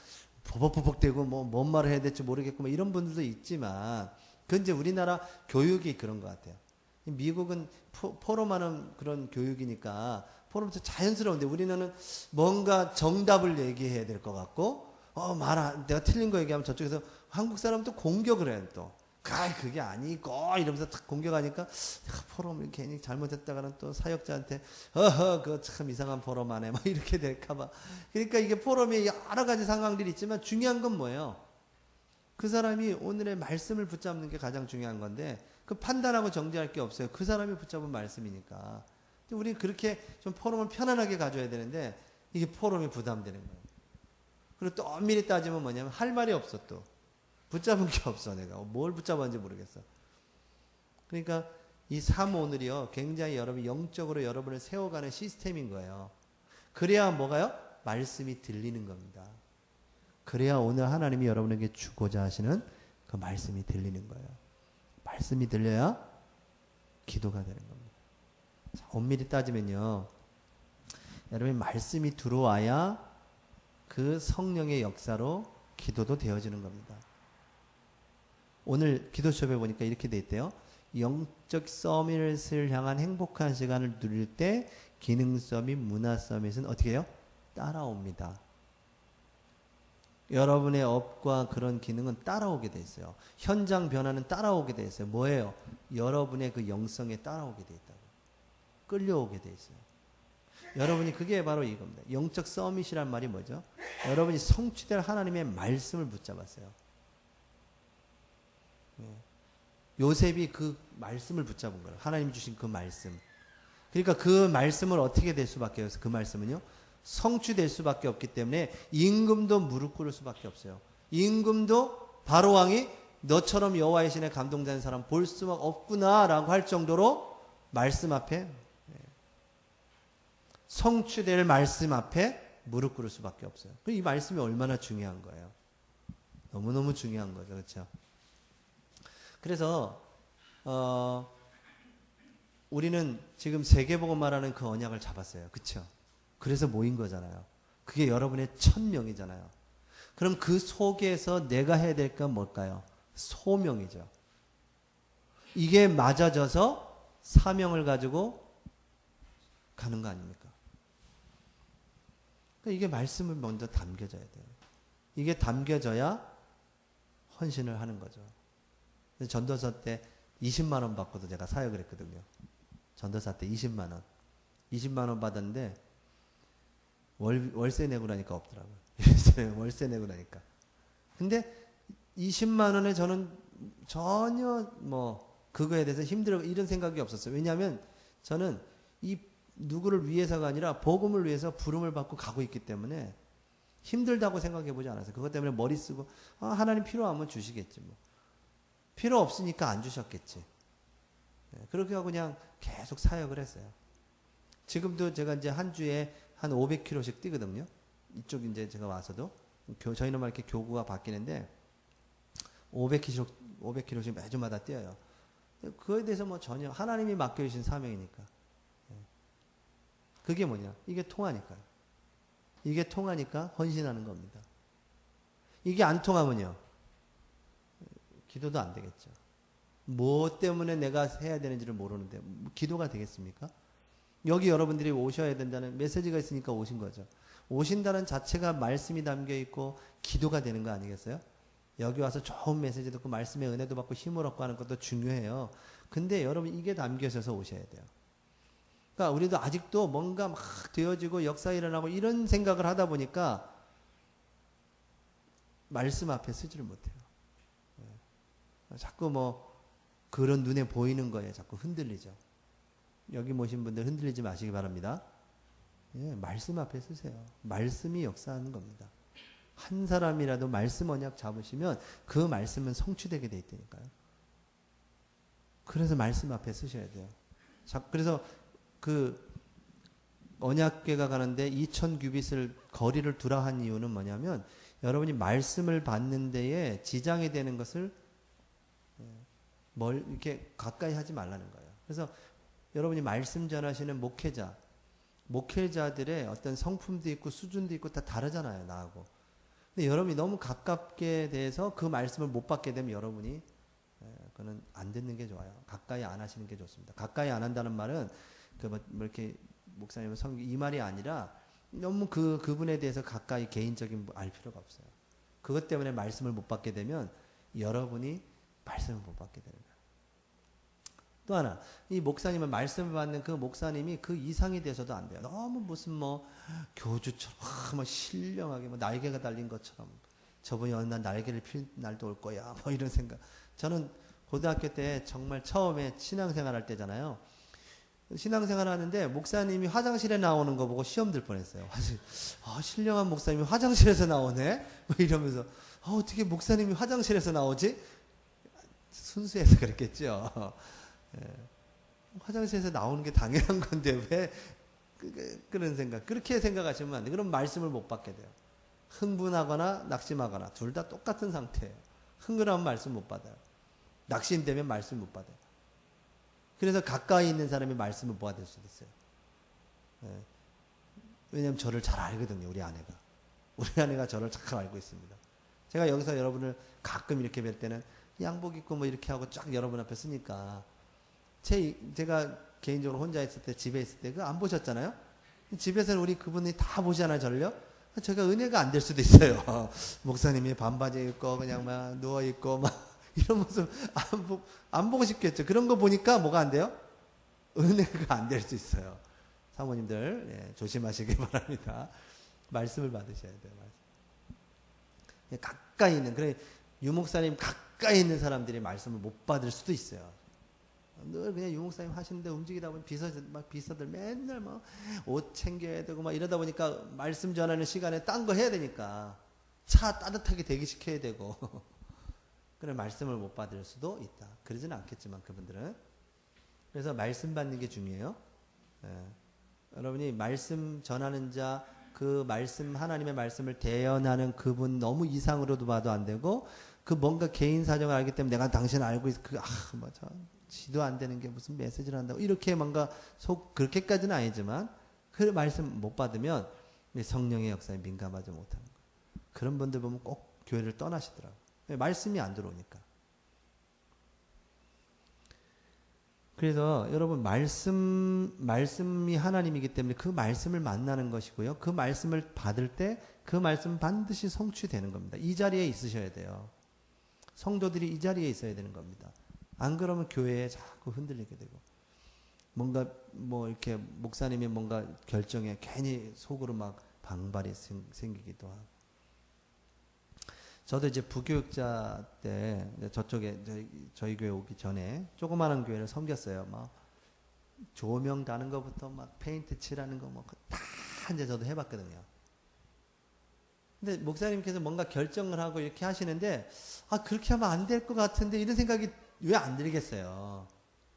버벅버벅 되고, 뭔 말을 해야 될지 모르겠고, 막 이런 분들도 있지만, 그건 이제 우리나라 교육이 그런 것 같아요. 미국은 포럼하는 그런 교육이니까, 포럼에서 자연스러운데, 우리는 뭔가 정답을 얘기해야 될 것 같고, 내가 틀린 거 얘기하면 저쪽에서 한국 사람은 또 공격을 해요, 또. 그게 아니고, 이러면서 탁 공격하니까, 포럼을 괜히 잘못했다가는 또 사역자한테, 그거 참 이상한 포럼 하네, 막 이렇게 될까봐. 그러니까 이게 포럼에 여러 가지 상황들이 있지만 중요한 건 뭐예요? 그 사람이 오늘의 말씀을 붙잡는 게 가장 중요한 건데, 그 판단하고 정죄할 게 없어요. 그 사람이 붙잡은 말씀이니까. 우리는 그렇게 좀 포럼을 편안하게 가져야 되는데, 이게 포럼이 부담되는 거예요. 그리고 또 엄밀히 따지면 뭐냐면 할 말이 없어. 또 붙잡은 게 없어. 내가 뭘 붙잡았는지 모르겠어. 그러니까 이 오늘이요 굉장히 여러분 영적으로 여러분을 세워가는 시스템인 거예요. 그래야 뭐가요? 말씀이 들리는 겁니다. 그래야 오늘 하나님이 여러분에게 주고자 하시는 그 말씀이 들리는 거예요. 말씀이 들려야 기도가 되는 겁니다. 자, 엄밀히 따지면요 여러분 말씀이 들어와야 그 성령의 역사로 기도도 되어지는 겁니다. 오늘 기도 수업에 보니까 이렇게 돼 있대요. 영적 서밋을 향한 행복한 시간을 누릴 때 기능 서밋, 문화 서밋은 어떻게 해요? 따라옵니다. 여러분의 업과 그런 기능은 따라오게 돼 있어요. 현장 변화는 따라오게 돼 있어요. 뭐예요? 여러분의 그 영성에 따라오게 돼 있다고. 끌려오게 돼 있어요. 여러분이 그게 바로 이겁니다. 영적 서밋이란 말이 뭐죠? 여러분이 성취될 하나님의 말씀을 붙잡았어요. 요셉이 그 말씀을 붙잡은 거예요. 하나님 주신 그 말씀. 그러니까 그 말씀을 어떻게 될 수밖에 없어요. 그 말씀은요. 성취될 수밖에 없기 때문에 임금도 무릎 꿇을 수밖에 없어요. 임금도 바로왕이 너처럼 여호와의 신에 감동되는 사람 볼 수가 없구나라고 할 정도로 말씀 앞에 성취될 말씀 앞에 무릎 꿇을 수밖에 없어요. 이 말씀이 얼마나 중요한 거예요. 너무너무 중요한 거죠. 그렇죠? 그래서 우리는 지금 세계복음 말하는 그 언약을 잡았어요. 그렇죠? 그래서 모인 거잖아요. 그게 여러분의 1000명이잖아요. 그럼 그 속에서 내가 해야 될 건 뭘까요? 소명이죠. 이게 맞아져서 사명을 가지고 가는 거 아닙니까? 이게 말씀을 먼저 담겨져야 돼요. 이게 담겨져야 헌신을 하는 거죠. 전도사 때 20만 원 받고도 제가 사역을 했거든요. 전도사 때 20만 원. 20만 원 받았는데 월세 내고 나니까 없더라고요. 월세 내고 나니까. 근데 20만 원에 저는 전혀 그거에 대해서 힘들어 이런 생각이 없었어요. 왜냐하면 저는 이 누구를 위해서가 아니라 복음을 위해서 부름을 받고 가고 있기 때문에 힘들다고 생각해 보지 않았어요. 그것 때문에 머리 쓰고 하나님 필요하면 주시겠지 뭐. 필요 없으니까 안 주셨겠지. 그렇게 하고 그냥 계속 사역을 했어요. 지금도 제가 이제 한 주에 한 500km씩 뛰거든요. 이쪽 이제 제가 와서도 저희는 막 이렇게 교구가 바뀌는데 500km씩 매주마다 뛰어요. 그거에 대해서 전혀 하나님이 맡겨주신 사명이니까. 그게 뭐냐? 이게 통하니까요. 이게 통하니까 헌신하는 겁니다. 이게 안 통하면요. 기도도 안 되겠죠. 뭐 때문에 내가 해야 되는지를 모르는데 기도가 되겠습니까? 여기 여러분들이 오셔야 된다는 메시지가 있으니까 오신 거죠. 오신다는 자체가 말씀이 담겨 있고 기도가 되는 거 아니겠어요? 여기 와서 좋은 메시지 듣고 말씀의 은혜도 받고 힘을 얻고 하는 것도 중요해요. 근데 여러분 이게 담겨 있어서 오셔야 돼요. 그러니까 우리도 아직도 뭔가 막 되어지고 역사 일어나고 이런 생각을 하다 보니까 말씀 앞에 서지를 못해요. 자꾸 그런 눈에 보이는 거에 자꾸 흔들리죠. 여기 모신 분들 흔들리지 마시기 바랍니다. 예, 말씀 앞에 쓰세요. 말씀이 역사하는 겁니다. 한 사람이라도 말씀 언약 잡으시면 그 말씀은 성취되게 돼 있다니까요. 그래서 말씀 앞에 쓰셔야 돼요. 자, 그래서 그 언약궤가 가는데 2000규빗을 거리를 두라 한 이유는 뭐냐면 여러분이 말씀을 받는 데에 지장이 되는 것을 이렇게 가까이 하지 말라는 거예요. 그래서 여러분이 말씀 전하시는 목회자들의 어떤 성품도 있고 수준도 있고 다 다르잖아요, 나하고. 근데 여러분이 너무 가깝게 돼서 그 말씀을 못 받게 되면 여러분이 그거는 안 듣는 게 좋아요. 가까이 안 하시는 게 좋습니다. 가까이 안 한다는 말은 뭐 이렇게 목사님은 이 말이 아니라 너무 그분에 대해서 가까이 개인적인 알 필요가 없어요. 그것 때문에 말씀을 못 받게 되면 여러분이 말씀을 못 받게 되는 거예요. 또 하나, 이 목사님은 말씀을 받는 그 목사님이 그 이상이 돼서도 안 돼요. 너무 무슨 교주처럼 신령하게 날개가 달린 것처럼 저분이 어느 날 날개를 필 날도 올 거야 이런 생각. 저는 고등학교 때 정말 처음에 신앙생활 할 때잖아요. 신앙생활 하는데 목사님이 화장실에 나오는 거 보고 시험 들 뻔했어요. 신령한 목사님이 화장실에서 나오네? 이러면서 어떻게 목사님이 화장실에서 나오지? 순수해서 그랬겠죠. 예. 화장실에서 나오는 게 당연한 건데 왜 그런 생각, 그렇게 생각하시면 안 돼요. 그럼 말씀을 못 받게 돼요. 흥분하거나 낙심하거나 둘 다 똑같은 상태예요. 흥분하면 말씀 못 받아요. 낙심되면 말씀 못 받아요. 그래서 가까이 있는 사람이 말씀을 못 받을 수도 있어요. 예. 왜냐하면 저를 잘 알거든요, 우리 아내가 저를 잘 알고 있습니다. 제가 여기서 여러분을 가끔 이렇게 뵐 때는 양복 입고 이렇게 하고 쫙 여러분 앞에 쓰니까 제가 개인적으로 혼자 있을 때, 집에 있을 때 그거 안 보셨잖아요? 집에서는 우리 그분이 다 보잖아요, 저를요? 제가 은혜가 안 될 수도 있어요. 목사님이 반바지 입고 그냥 누워있고 이런 모습 안 보고 싶겠죠. 그런 거 보니까 뭐가 안 돼요? 은혜가 안 될 수 있어요. 사모님들, 조심하시기 바랍니다. 말씀을 받으셔야 돼요. 가까이 있는, 유목사님 가까이 있는 사람들이 말씀을 못 받을 수도 있어요. 늘 그냥 유목사님 하시는데 움직이다 보면 비서들 맨날 옷 챙겨야 되고 이러다 보니까 말씀 전하는 시간에 딴 거 해야 되니까 차 따뜻하게 대기시켜야 되고 그래 말씀을 못 받을 수도 있다. 그러지는 않겠지만 그분들은. 그래서 말씀 받는 게 중요해요. 여러분이 말씀 전하는 자, 그 말씀, 하나님의 말씀을 대연하는 그분 너무 이상으로도 봐도 안 되고, 그 뭔가 개인 사정을 알기 때문에 내가 당신 알고 있어. 지도 안 되는 게 무슨 메시지를 한다고. 이렇게 뭔가 그렇게까지는 아니지만, 그 말씀 못 받으면 성령의 역사에 민감하지 못하는 거예요. 그런 분들 보면 꼭 교회를 떠나시더라고요. 말씀이 안 들어오니까. 그래서 여러분 말씀이 하나님이기 때문에 그 말씀을 만나는 것이고요. 그 말씀을 받을 때 그 말씀 반드시 성취되는 겁니다. 이 자리에 있으셔야 돼요. 성도들이 이 자리에 있어야 되는 겁니다. 안 그러면 교회에 자꾸 흔들리게 되고 뭔가 이렇게 목사님이 뭔가 결정에 괜히 속으로 방발이 생기기도 하고. 저도 이제 부교육자 때 저쪽에 저희 교회 오기 전에 조그마한 교회를 섬겼어요. 조명 다는 것부터 페인트 칠하는 거 다 이제 저도 해봤거든요. 근데 목사님께서 뭔가 결정을 하고 이렇게 하시는데 그렇게 하면 안 될 것 같은데 이런 생각이 왜 안 들겠어요.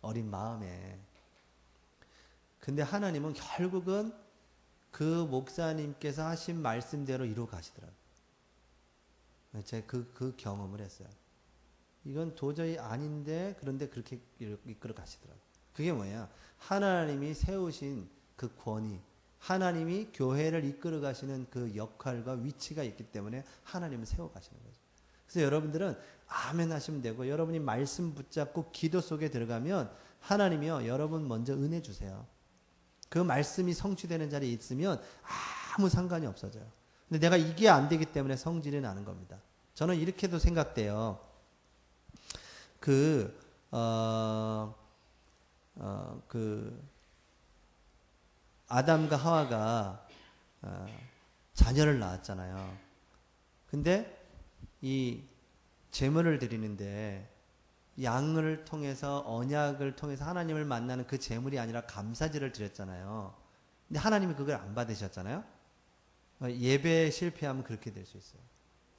어린 마음에. 근데 하나님은 결국은 그 목사님께서 하신 말씀대로 이루어 가시더라고요. 제가 그 경험을 했어요. 이건 도저히 아닌데 그런데 그렇게 이끌어 가시더라고요. 그게 뭐예요? 하나님이 세우신 그 권위, 하나님이 교회를 이끌어 가시는 그 역할과 위치가 있기 때문에 하나님은 세워 가시는 거죠. 그래서 여러분들은 아멘 하시면 되고, 여러분이 말씀 붙잡고 기도 속에 들어가면 하나님이요, 여러분 먼저 은혜 주세요. 그 말씀이 성취되는 자리에 있으면 아무 상관이 없어져요. 근데 내가 이게 안 되기 때문에 성질이 나는 겁니다. 저는 이렇게도 생각돼요. 아담과 하와가 자녀를 낳았잖아요. 근데 이 제물을 드리는데 양을 통해서 언약을 통해서 하나님을 만나는 그 제물이 아니라 감사제를 드렸잖아요. 근데 하나님이 그걸 안 받으셨잖아요. 예배에 실패하면 그렇게 될 수 있어요.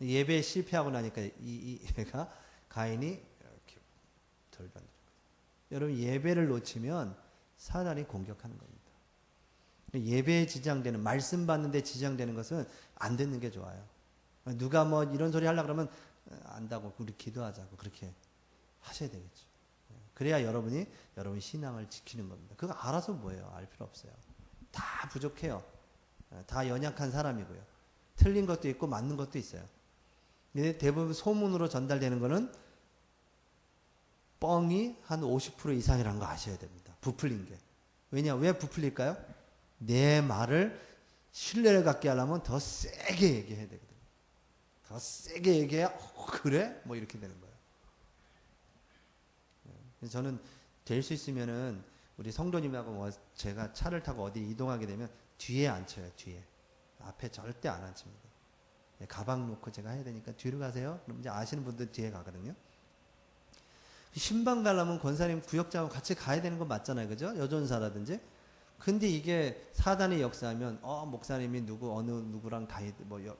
예배에 실패하고 나니까 이 애가 가인이 이렇게 덜 받는 거예요. 여러분 예배를 놓치면 사단이 공격하는 겁니다. 예배에 지장되는, 말씀 받는데 지장되는 것은 안 듣는 게 좋아요. 누가 뭐 이런 소리 하려고 그러면 안다고 우리 기도하자고 그렇게 하셔야 되겠죠. 그래야 여러분 신앙을 지키는 겁니다. 그거 알아서 뭐예요? 알 필요 없어요. 다 부족해요. 다 연약한 사람이고요. 틀린 것도 있고 맞는 것도 있어요. 근데 대부분 소문으로 전달되는 거는 뻥이 한 50% 이상이라는 거 아셔야 됩니다. 부풀린 게. 왜 부풀릴까요? 내 말을 신뢰를 갖게 하려면 더 세게 얘기해야 되거든요. 더 세게 얘기해야 그래? 뭐 이렇게 되는 거예요. 그래서 저는 될 수 있으면은 우리 성도님하고 뭐 제가 차를 타고 어디 이동하게 되면 뒤에 앉혀요. 뒤에. 앞에 절대 안 앉힙니다. 가방 놓고 제가 해야 되니까 뒤로 가세요. 그럼 이제 아시는 분들 뒤에 가거든요. 신방 가려면 권사님 구역장하고 같이 가야 되는 건 맞잖아요. 그죠? 여전사라든지. 근데 이게 사단의 역사하면 목사님이 누구랑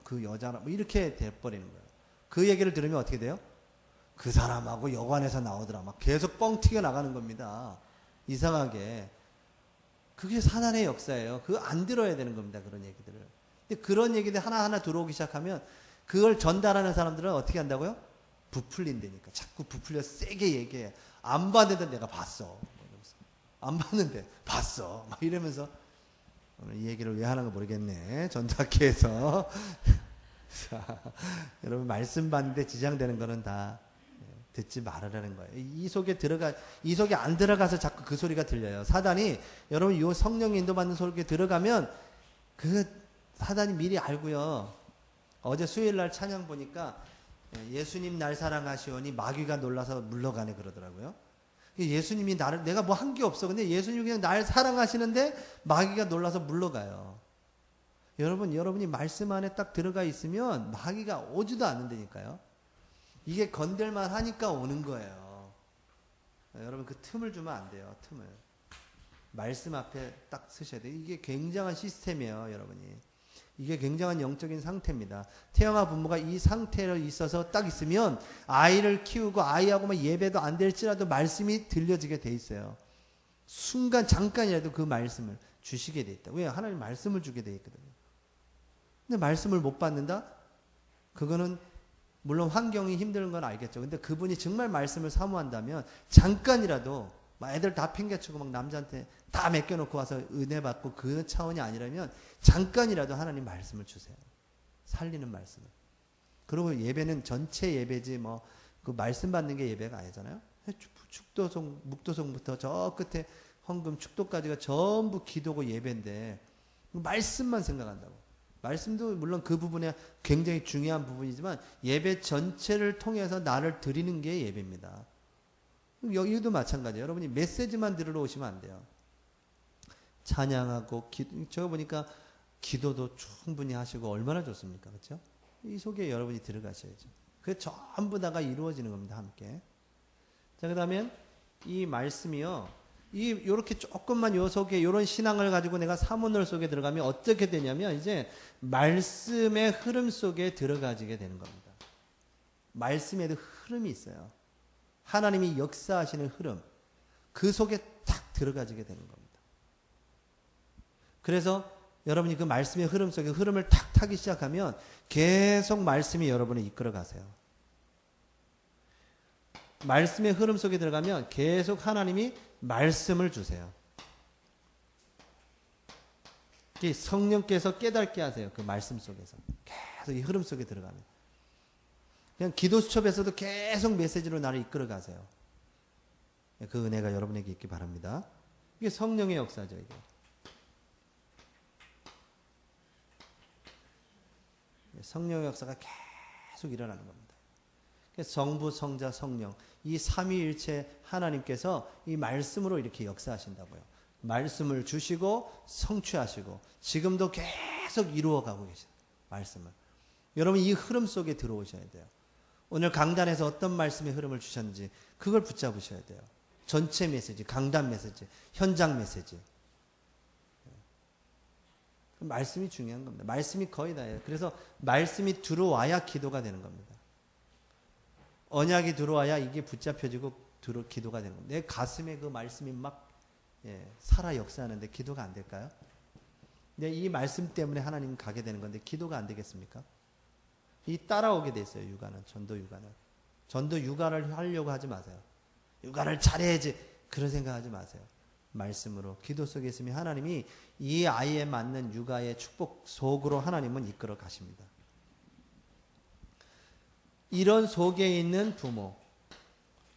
그 여자랑 뭐 이렇게 돼버리는 거예요. 그 얘기를 들으면 어떻게 돼요? 그 사람하고 여관에서 나오더라. 막 계속 뻥 튀겨 나가는 겁니다. 이상하게. 그게 사단의 역사예요. 그거 안 들어야 되는 겁니다. 그런 얘기들을. 근데 그런 얘기들 하나하나 들어오기 시작하면 그걸 전달하는 사람들은 어떻게 한다고요? 부풀린다니까. 자꾸 부풀려 세게 얘기해. 안 봤는데 내가 봤어. 안 봤는데 봤어. 막 이러면서 오늘 이 얘기를 왜 하는 거 모르겠네. 전도학회에서. 자, 여러분 말씀 받는데 지장되는 거는 다 듣지 말으라는 거예요. 이 속에 안 들어가서 자꾸 그 소리가 들려요. 사단이 여러분 이 성령의 인도받는 속에 들어가면 그 사단이 미리 알고요. 어제 수요일날 찬양 보니까 예수님 날 사랑하시오니 마귀가 놀라서 물러가네 그러더라고요. 예수님이 내가 뭐 한 게 없어. 근데 예수님이 그냥 날 사랑하시는데 마귀가 놀라서 물러가요. 여러분이 말씀 안에 딱 들어가 있으면 마귀가 오지도 않는다니까요. 이게 건들만 하니까 오는 거예요. 여러분 그 틈을 주면 안 돼요. 틈을. 말씀 앞에 딱 쓰셔야 돼요. 이게 굉장한 시스템이에요. 여러분이. 이게 굉장한 영적인 상태입니다. 태영아 부모가 이 상태로 있어서 딱 있으면 아이를 키우고 아이하고 뭐 예배도 안 될지라도 말씀이 들려지게 돼 있어요. 순간 잠깐이라도 그 말씀을 주시게 돼 있다. 왜? 하나님 말씀을 주게 돼 있거든요. 근데 말씀을 못 받는다? 그거는 물론 환경이 힘든 건 알겠죠. 근데 그분이 정말 말씀을 사모한다면 잠깐이라도 막 애들 다 팽개치고 막 남자한테 다 맡겨놓고 와서 은혜 받고 그 차원이 아니라면 잠깐이라도 하나님 말씀을 주세요. 살리는 말씀을. 그리고 예배는 전체 예배지 뭐 그 말씀 받는 게 예배가 아니잖아요. 축도송, 묵도송부터 저 끝에 헌금, 축도까지가 전부 기도고 예배인데 말씀만 생각한다고. 말씀도 물론 그 부분에 굉장히 중요한 부분이지만 예배 전체를 통해서 나를 드리는 게 예배입니다. 여기도 마찬가지예요. 여러분이 메시지만 들으러 오시면 안 돼요. 찬양하고 제가 보니까 기도도 충분히 하시고 얼마나 좋습니까? 그렇죠? 이 속에 여러분이 들어가셔야죠. 그게 전부 다가 이루어지는 겁니다. 함께. 자, 그다음에 이 말씀이요. 요렇게 조금만 요 속에 요런 신앙을 가지고 내가 사문을 속에 들어가면 어떻게 되냐면 이제 말씀의 흐름 속에 들어가지게 되는 겁니다. 말씀에도 흐름이 있어요. 하나님이 역사하시는 흐름. 그 속에 딱 들어가지게 되는 겁니다. 그래서 여러분이 그 말씀의 흐름 속에 흐름을 탁 타기 시작하면 계속 말씀이 여러분을 이끌어 가세요. 말씀의 흐름 속에 들어가면 계속 하나님이 말씀을 주세요. 성령께서 깨닫게 하세요. 그 말씀 속에서. 계속 이 흐름 속에 들어가면. 그냥 기도 수첩에서도 계속 메시지로 나를 이끌어 가세요. 그 은혜가 여러분에게 있기 바랍니다. 이게 성령의 역사죠, 이게. 성령의 역사가 계속 일어나는 겁니다. 성부, 성자, 성령 이 삼위일체 하나님께서 이 말씀으로 이렇게 역사하신다고요. 말씀을 주시고 성취하시고 지금도 계속 이루어가고 계세요. 말씀을. 여러분 이 흐름 속에 들어오셔야 돼요. 오늘 강단에서 어떤 말씀의 흐름을 주셨는지 그걸 붙잡으셔야 돼요. 전체 메시지, 강단 메시지, 현장 메시지. 말씀이 중요한 겁니다. 말씀이 거의 다예요. 그래서 말씀이 들어와야 기도가 되는 겁니다. 언약이 들어와야 이게 붙잡혀지고 기도가 되는 겁니다. 내 가슴에 그 말씀이 막 살아 역사하는데 기도가 안 될까요? 근데 이 말씀 때문에 하나님 가게 되는 건데 기도가 안 되겠습니까? 이 따라오게 돼 있어요. 육아는, 전도 육아는. 전도 육아를 하려고 하지 마세요. 육아를 잘해야지 그런 생각하지 마세요. 말씀으로 기도 속에 있으면 하나님이 이 아이에 맞는 육아의 축복 속으로 하나님은 이끌어 가십니다. 이런 속에 있는 부모,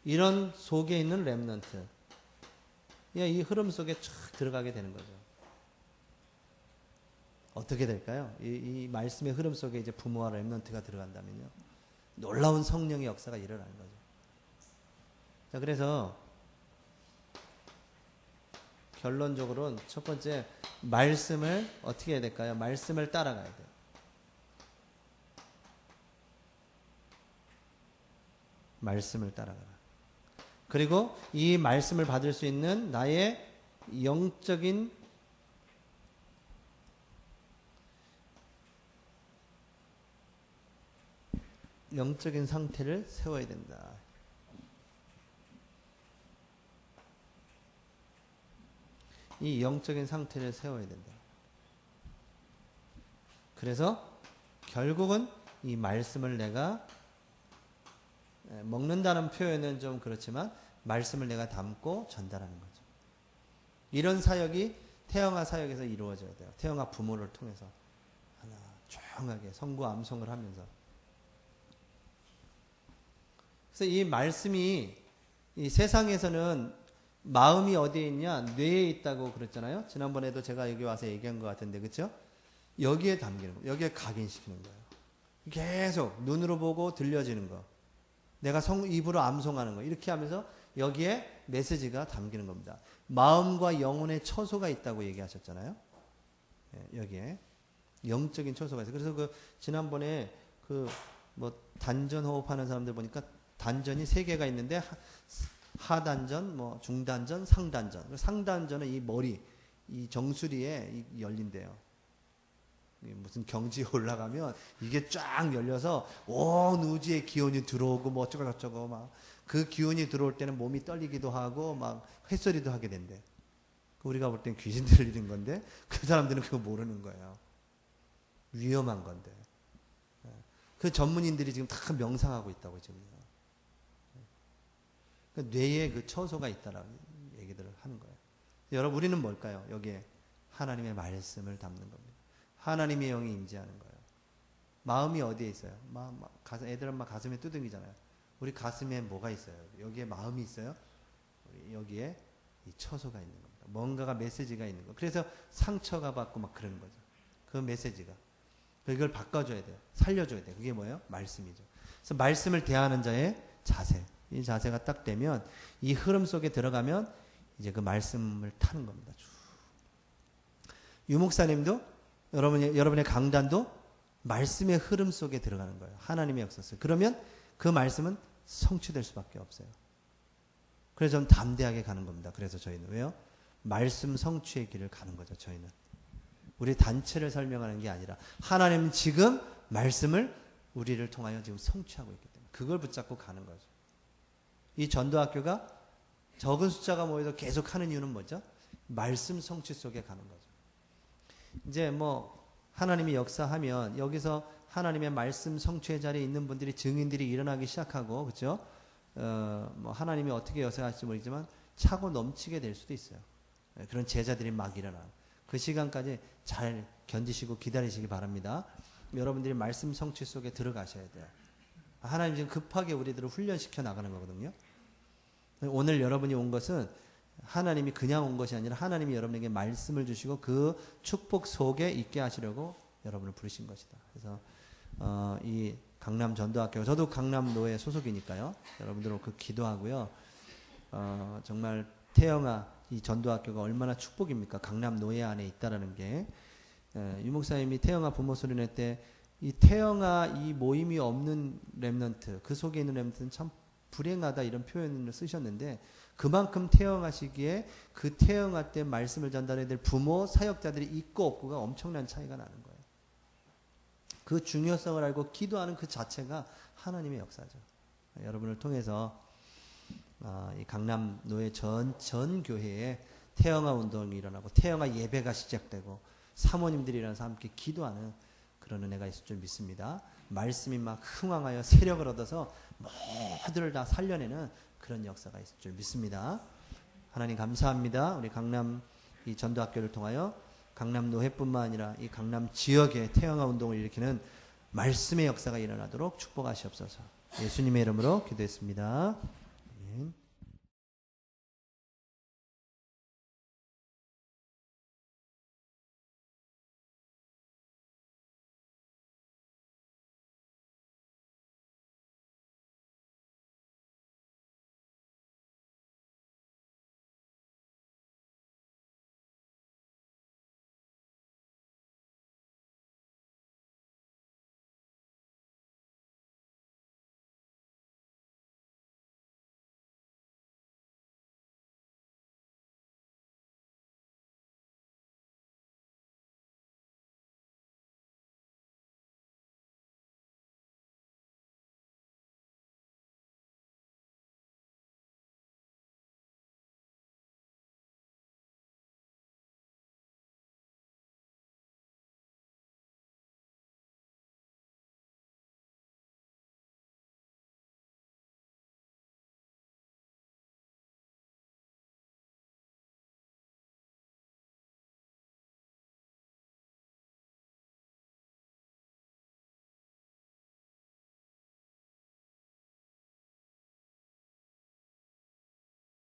이런 속에 있는 렘넌트, 이 흐름 속에 쫙 들어가게 되는 거죠. 어떻게 될까요? 이 말씀의 흐름 속에 이제 부모와 렘넌트가 들어간다면요, 놀라운 성령의 역사가 일어나는 거죠. 자, 그래서 결론적으로는 첫 번째, 말씀을 어떻게 해야 될까요? 말씀을 따라가야 돼요. 말씀을 따라가라. 그리고 이 말씀을 받을 수 있는 나의 영적인 상태를 세워야 된다. 이 영적인 상태를 세워야 된다. 그래서 결국은 이 말씀을 내가 먹는다는 표현은 좀 그렇지만 말씀을 내가 담고 전달하는 거죠. 이런 사역이 태영아 사역에서 이루어져야 돼요. 태영아 부모를 통해서 하나 조용하게 성구 암송을 하면서. 그래서 이 말씀이 이 세상에서는 마음이 어디에 있냐? 뇌에 있다고 그랬잖아요. 지난번에도 제가 여기 와서 얘기한 것 같은데, 그렇죠? 여기에 담기는 거예요. 여기에 각인시키는 거예요. 계속 눈으로 보고 들려지는 거, 내가 입으로 암송하는 거, 이렇게 하면서 여기에 메시지가 담기는 겁니다. 마음과 영혼의 처소가 있다고 얘기하셨잖아요. 여기에 영적인 처소가 있어요. 그래서 지난번에 단전 호흡하는 사람들 보니까 단전이 3개가 있는데 하단전, 중단전, 상단전. 상단전은 이 머리, 이 정수리에 열린대요. 무슨 경지에 올라가면 이게 쫙 열려서 온 우주의 기운이 들어오고 어쩌고 저쩌고 막 그 기운이 들어올 때는 몸이 떨리기도 하고 막 햇소리도 하게 된대. 우리가 볼 땐 귀신 들리는 건데 그 사람들은 그거 모르는 거예요. 위험한 건데. 그 전문인들이 지금 다 명상하고 있다고 지금. 뇌에 그 처소가 있다라는 얘기들을 하는 거예요. 여러분, 우리는 뭘까요? 여기에 하나님의 말씀을 담는 겁니다. 하나님의 영이 임재하는 거예요. 마음이 어디에 있어요? 애들은 막 가슴에 두둥이잖아요. 우리 가슴에 뭐가 있어요? 여기에 마음이 있어요? 여기에 이 처소가 있는 겁니다. 뭔가가 메시지가 있는 거. 그래서 상처가 받고 막 그러는 거죠. 그 메시지가. 그걸 바꿔줘야 돼요. 살려줘야 돼요. 그게 뭐예요? 말씀이죠. 그래서 말씀을 대하는 자의 자세. 이 자세가 딱 되면 이 흐름 속에 들어가면 이제 그 말씀을 타는 겁니다. 유목사님도 여러분의 강단도 말씀의 흐름 속에 들어가는 거예요. 하나님의 역사였어요. 그러면 그 말씀은 성취될 수밖에 없어요. 그래서 좀 담대하게 가는 겁니다. 그래서 저희는 왜요? 말씀 성취의 길을 가는 거죠. 저희는 우리 단체를 설명하는 게 아니라 하나님은 지금 말씀을 우리를 통하여 지금 성취하고 있기 때문에 그걸 붙잡고 가는 거죠. 이 전도학교가 적은 숫자가 모여서 계속 하는 이유는 뭐죠? 말씀 성취 속에 가는 거죠. 이제 하나님이 역사하면 여기서 하나님의 말씀 성취의 자리에 있는 분들이 증인들이 일어나기 시작하고, 그렇죠? 하나님이 어떻게 역사할지 모르겠지만 차고 넘치게 될 수도 있어요. 그런 제자들이 막 일어나. 그 시간까지 잘 견디시고 기다리시기 바랍니다. 여러분들이 말씀 성취 속에 들어가셔야 돼요. 하나님 지금 급하게 우리들을 훈련시켜 나가는 거거든요. 오늘 여러분이 온 것은 하나님이 그냥 온 것이 아니라 하나님이 여러분에게 말씀을 주시고 그 축복 속에 있게 하시려고 여러분을 부르신 것이다. 그래서 이 강남 전도학교, 저도 강남노회 소속이니까요. 여러분들은 그 기도하고요. 정말 태영아 이 전도학교가 얼마나 축복입니까? 강남노회 안에 있다라는 게. 유 목사님이 태영아 부모 수련회 때 이 태영아 이 모임이 없는 렘넌트, 그 속에 있는 렘넌트는 참 불행하다 이런 표현을 쓰셨는데, 그만큼 태영하시기에 그 태영할 때 말씀을 전달해야 될 부모, 사역자들이 있고 없고가 엄청난 차이가 나는 거예요. 그 중요성을 알고 기도하는 그 자체가 하나님의 역사죠. 여러분을 통해서 이 강남 노예 전 교회에 태영아 운동이 일어나고 태영아 예배가 시작되고 사모님들이랑 함께 기도하는 그런 은혜가 있을 줄 믿습니다. 말씀이 막 흥황하여 세력을 얻어서 모두를 다 살려내는 그런 역사가 있을 줄 믿습니다. 하나님 감사합니다. 우리 강남 이 전도학교를 통하여 강남 노회뿐만 아니라 이 강남 지역에 태영아 운동을 일으키는 말씀의 역사가 일어나도록 축복하시옵소서. 예수님의 이름으로 기도했습니다. 아멘.